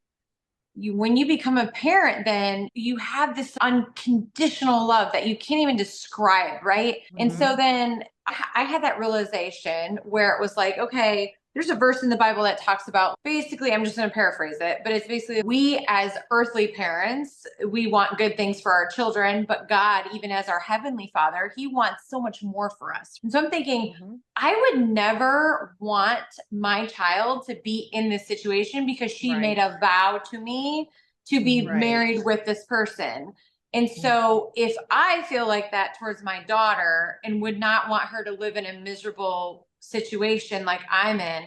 Speaker 1: when you become a parent, then you have this unconditional love that you can't even describe, right? And so then I had that realization where it was like, okay, there's a verse in the Bible that talks about basically, I'm just going to paraphrase it, but it's basically we as earthly parents, we want good things for our children, but God, even as our heavenly Father, he wants so much more for us. And so I'm thinking, I would never want my child to be in this situation because she made a vow to me to be married with this person. And so if I feel like that towards my daughter and would not want her to live in a miserable situation like I'm in,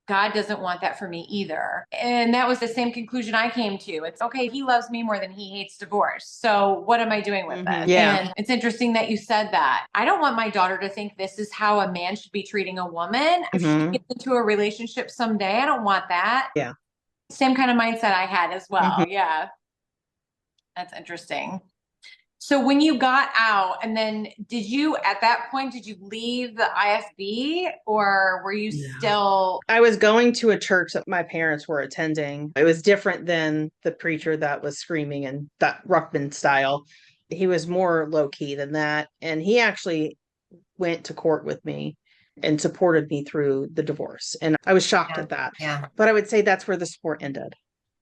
Speaker 1: God doesn't want that for me either. And that was the same conclusion I came to. It's okay, he loves me more than he hates divorce. So what am I doing with this?
Speaker 2: Yeah.
Speaker 1: And it's interesting that you said that. I don't want my daughter to think this is how a man should be treating a woman. If she gets into a relationship someday, I don't want that.
Speaker 2: Yeah.
Speaker 1: Same kind of mindset I had as well. Yeah. That's interesting. So when you got out, and then did you, at that point, did you leave the IFB or were you still?
Speaker 2: I was going to a church that my parents were attending. It was different than the preacher that was screaming in that Ruckman style. He was more low key than that. And he actually went to court with me and supported me through the divorce. And I was shocked at that.
Speaker 3: Yeah.
Speaker 2: But I would say that's where the support ended.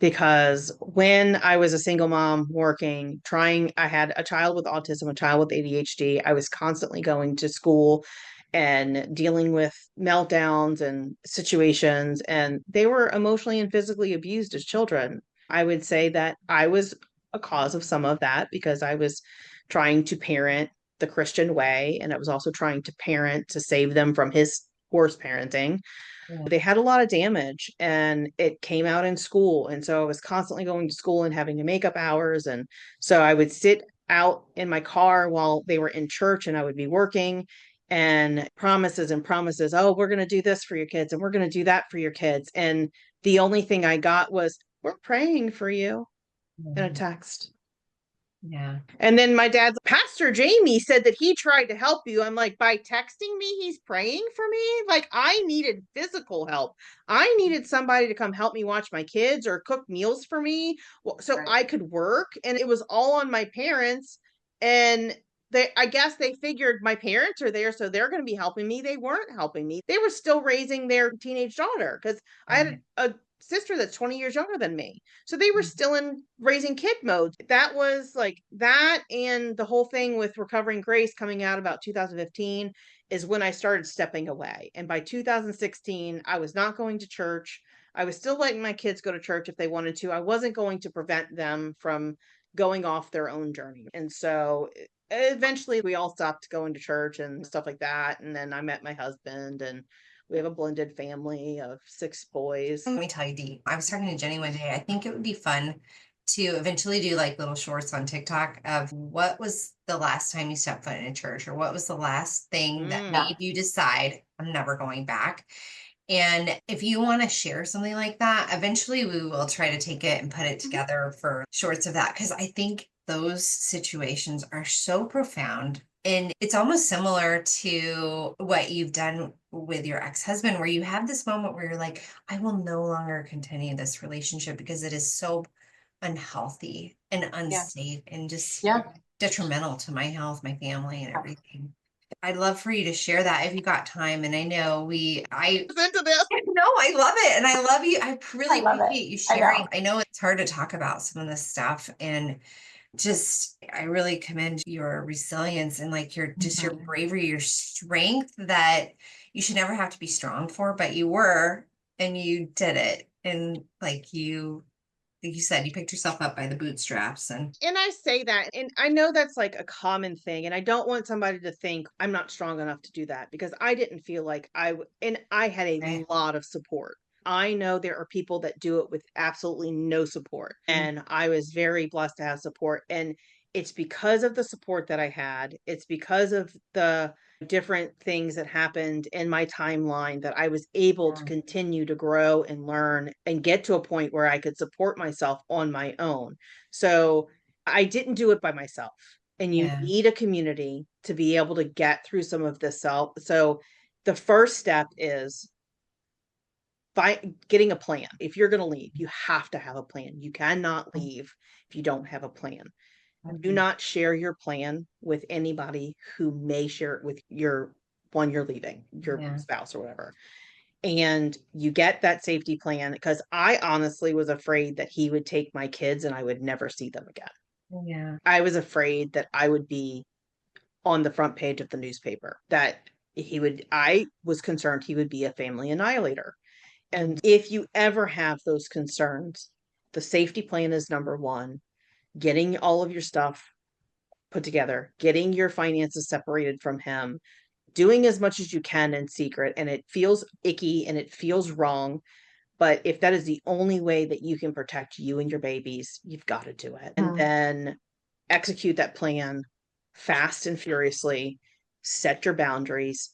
Speaker 2: Because when I was a single mom working, I had a child with autism, a child with ADHD. I was constantly going to school and dealing with meltdowns and situations, and they were emotionally and physically abused as children. I would say that I was a cause of some of that because I was trying to parent the Christian way, and I was also trying to parent to save them from his horse parenting. They had a lot of damage and it came out in school. And so I was constantly going to school and having to make up hours. And so I would sit out in my car while they were in church and I would be working and promises and promises. Oh, we're going to do this for your kids and we're going to do that for your kids. And the only thing I got was, we're praying for you in a text.
Speaker 3: Yeah.
Speaker 2: And then my dad's Pastor Jamie said that he tried to help you. I'm like, by texting me, he's praying for me. Like I needed physical help. I needed somebody to come help me watch my kids or cook meals for me so I could work. And it was all on my parents. And I guess they figured my parents are there, so they're going to be helping me. They weren't helping me. They were still raising their teenage daughter because I had a sister that's 20 years younger than me. So they were still in raising kid mode. That was like that. And the whole thing with Recovering Grace coming out about 2015 is when I started stepping away. And by 2016, I was not going to church. I was still letting my kids go to church if they wanted to. I wasn't going to prevent them from going off their own journey. And so eventually we all stopped going to church and stuff like that. And then I met my husband and we have a blended family of 6 boys.
Speaker 3: Let me tell you, Dee, I was talking to Jenny one day. I think it would be fun to eventually do like little shorts on TikTok of what was the last time you stepped foot in a church or what was the last thing that made you decide I'm never going back. And if you want to share something like that, eventually we will try to take it and put it together for shorts of that. Because I think those situations are so profound. And it's almost similar to what you've done with your ex-husband, where you have this moment where you're like, I will no longer continue this relationship because it is so unhealthy and
Speaker 1: Yeah.
Speaker 3: unsafe and just
Speaker 1: Yeah.
Speaker 3: detrimental to my health, my family, and everything. I'd love for you to share that if you got time. And I know
Speaker 2: Into this.
Speaker 3: no, I love it. And I love you. I really
Speaker 1: love it.
Speaker 3: appreciate you
Speaker 1: I know.
Speaker 3: sharing. I know it's hard to talk about some of this stuff, and just, I really commend your resilience and like your, just your
Speaker 1: Mhm.
Speaker 3: bravery, your strength that you should never have to be strong for, but you were, and you did it. And like you said, you picked yourself up by the bootstraps. And
Speaker 2: I say that, and I know that's like a common thing, and I don't want somebody to think I'm not strong enough to do that, because I didn't feel like and I had a
Speaker 3: right.
Speaker 2: lot of support. I know there are people that do it with absolutely no support, and I was very blessed to have support. And it's because of the support that I had. It's because of the different things that happened in my timeline that I was able to
Speaker 3: Yeah.
Speaker 2: continue to grow and learn and get to a point where I could support myself on my own. So I didn't do it by myself. And you
Speaker 3: Yeah.
Speaker 2: need a community to be able to get through some of this self. So the first step is getting a plan. If you're going to leave, you have to have a plan. You cannot leave if you don't have a plan. Do not share your plan with anybody who may share it with your one you're leaving, your
Speaker 3: Yeah.
Speaker 2: spouse or whatever. And you get that safety plan, because I honestly was afraid that he would take my kids and I would never see them again.
Speaker 3: Yeah.
Speaker 2: I was afraid that I would be on the front page of the newspaper, that I was concerned he would be a family annihilator. And if you ever have those concerns, the safety plan is number one. Getting all of your stuff put together, getting your finances separated from him, doing as much as you can in secret. And it feels icky and it feels wrong. But if that is the only way that you can protect you and your babies, you've got to do it. And then execute that plan fast and furiously, set your boundaries,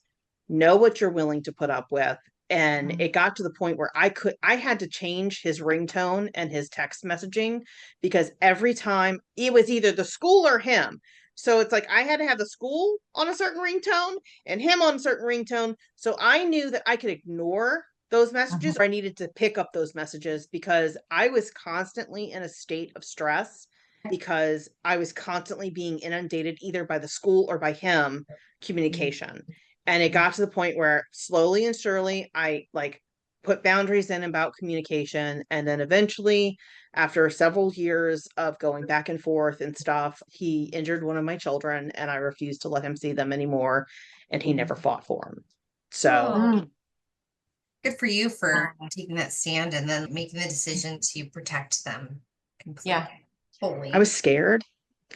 Speaker 2: know what you're willing to put up with. And it got to the point where I had to change his ringtone and his text messaging, because every time it was either the school or him. So it's like I had to have the school on a certain ringtone and him on a certain ringtone. So I knew that I could ignore those messages, or I needed to pick up those messages, because I was constantly in a state of stress, because I was constantly being inundated either by the school or by him communication. And it got to the point where slowly and surely I like put boundaries in about communication. And then eventually, after several years of going back and forth and stuff, he injured one of my children and I refused to let him see them anymore. And he never fought for him. So
Speaker 3: Good for you for taking that stand and then making the decision to protect them completely.
Speaker 1: Yeah.
Speaker 3: Fully.
Speaker 2: I was scared,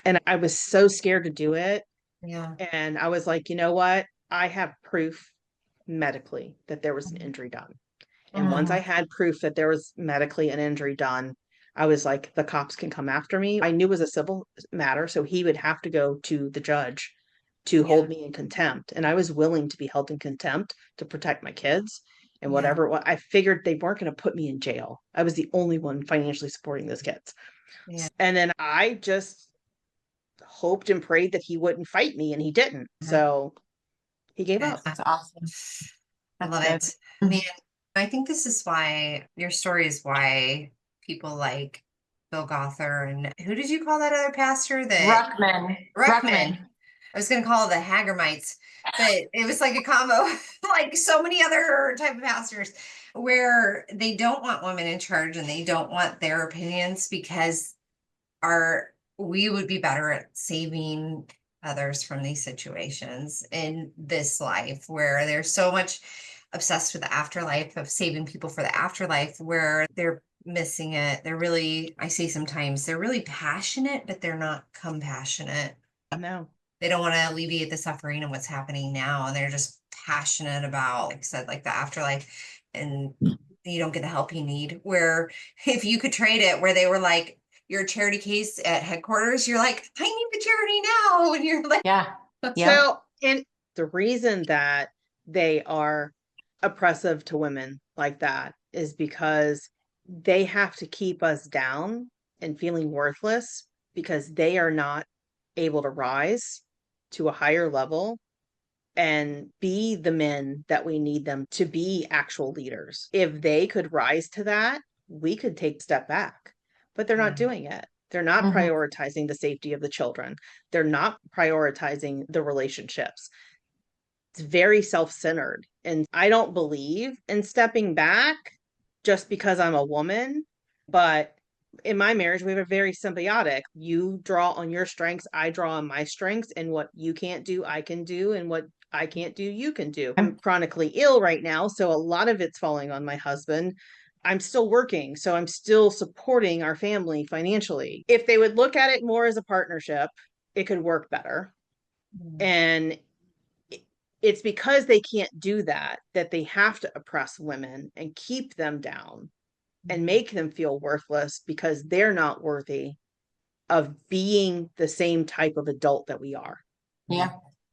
Speaker 2: and I was so scared to do it.
Speaker 3: Yeah.
Speaker 2: And I was like, you know what? I have proof medically that there was an injury done. And once I had proof that there was medically an injury done, I was like, the cops can come after me. I knew it was a civil matter, so he would have to go to the judge to hold me in contempt. And I was willing to be held in contempt to protect my kids and whatever. I figured they weren't going to put me in jail. I was the only one financially supporting those kids.
Speaker 3: Yeah.
Speaker 2: And then I just hoped and prayed that he wouldn't fight me, and he didn't. So he gave up.
Speaker 1: That's awesome.
Speaker 3: I love
Speaker 1: That's
Speaker 3: it. Man, I think this is why your story is why people like Bill Gothard and who did you call that other pastor?
Speaker 1: Ruckman.
Speaker 3: Ruckman. I was going to call it the Haggermites, but it was like a combo, like so many other type of pastors, where they don't want women in charge and they don't want their opinions, because we would be better at saving others from these situations in this life, where there's so much obsessed with the afterlife, of saving people for the afterlife, where they're missing it. They're really, I say sometimes they're really passionate, but they're not compassionate.
Speaker 2: No.
Speaker 3: They don't want to alleviate the suffering and what's happening now. And they're just passionate about, like I said, like the afterlife, and you don't get the help you need. Where if you could trade it, where they were like, you're a charity case at headquarters, you're like, I need the charity now. And you're like,
Speaker 1: yeah.
Speaker 2: So, and the reason that they are oppressive to women like that is because they have to keep us down and feeling worthless because they are not able to rise to a higher level and be the men that we need them to be actual leaders. If they could rise to that, we could take a step back, but they're not doing it. They're not prioritizing the safety of the children. They're not prioritizing the relationships. It's very self-centered. And I don't believe in stepping back just because I'm a woman. But in my marriage, we have a very symbiotic. You draw on your strengths, I draw on my strengths, and what you can't do, I can do, and what I can't do, you can do. I'm chronically ill right now, so a lot of it's falling on my husband. I'm still working, so I'm still supporting our family financially. If they would look at it more as a partnership, it could work better. And it's because they can't do that they have to oppress women and keep them down and make them feel worthless because they're not worthy of being the same type of adult that we are.
Speaker 1: Yeah.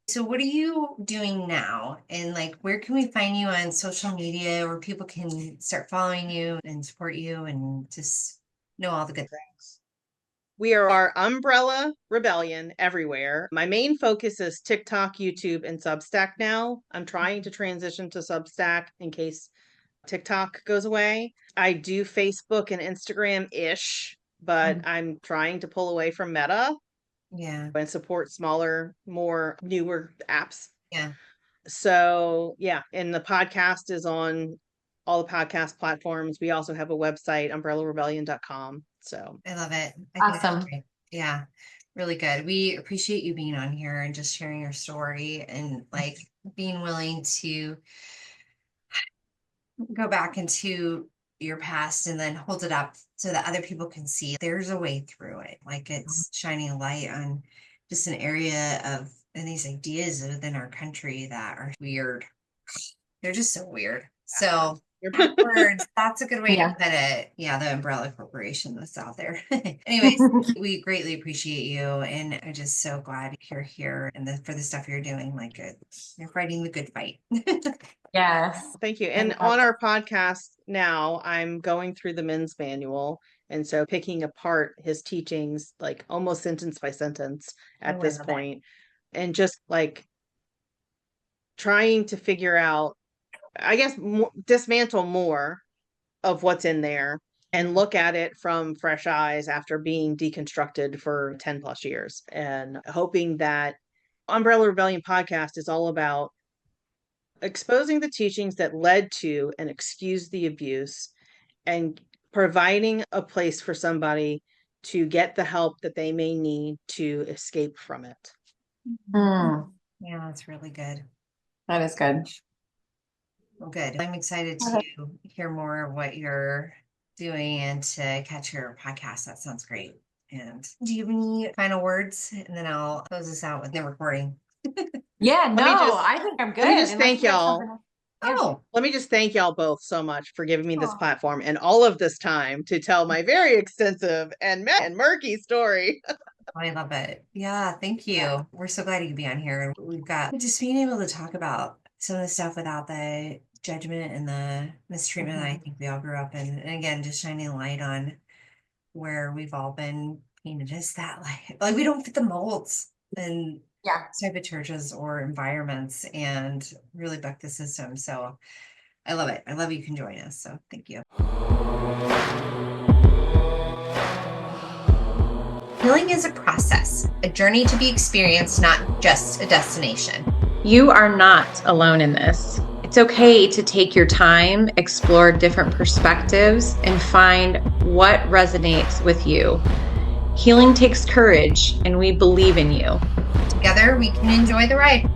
Speaker 3: So what are you doing now? And like, where can we find you on social media where people can start following you and support you and just know all the good things?
Speaker 2: We are our Umbrella Rebellion everywhere. My main focus is TikTok, YouTube, and Substack now. I'm trying to transition to Substack in case TikTok goes away. I do Facebook and Instagram-ish, but I'm trying to pull away from Meta.
Speaker 3: Yeah.
Speaker 2: And support smaller, more newer apps.
Speaker 3: Yeah.
Speaker 2: So yeah, and the podcast is on all the podcast platforms. We also have a website, umbrellarebellion.com. So
Speaker 3: I love it. I think
Speaker 1: Awesome.
Speaker 3: that's great. Yeah, really good. We appreciate you being on here and just sharing your story and like being willing to go back into your past and then hold it up so that other people can see there's a way through it. Like it's shining a light on just an area of and these ideas within our country that are weird. They're just so weird. So backwards, that's a good way to put it. Yeah, the umbrella corporation that's out there. Anyways, we greatly appreciate you, and I'm just so glad you're here and for the stuff you're doing. Like you're fighting the good fight.
Speaker 1: Yes.
Speaker 2: Thank you. And on our podcast now, I'm going through the men's manual. And so picking apart his teachings, like almost sentence by sentence at this point, and just like trying to figure out, I guess, dismantle more of what's in there and look at it from fresh eyes after being deconstructed for 10 plus years, and hoping that Umbrella Rebellion podcast is all about exposing the teachings that led to and excused the abuse and providing a place for somebody to get the help that they may need to escape from it.
Speaker 3: Yeah, that's really good.
Speaker 1: That is good.
Speaker 3: Well, good. I'm excited to hear more of what you're doing and to catch your podcast. That sounds great. And do you have any final words? And then I'll close this out with the recording.
Speaker 1: Yeah, no, I think I'm good.
Speaker 2: Let me just thank y'all.
Speaker 3: Let
Speaker 2: me just thank y'all both so much for giving me this platform and all of this time to tell my very extensive and murky story.
Speaker 3: I love it. Yeah, thank you. We're so glad you could be on here. We've got just being able to talk about some of the stuff without the judgment and the mistreatment that I think we all grew up in. And again, just shining a light on where we've all been painted as that like we don't fit the molds and type of churches or environments and really buck the system. So I love it. I love you can join us. So thank you. Healing is a process, a journey to be experienced, not just a destination.
Speaker 1: You are not alone in this. It's okay to take your time, explore different perspectives, and find what resonates with you. Healing takes courage, and we believe in you.
Speaker 3: Together, we can enjoy the ride.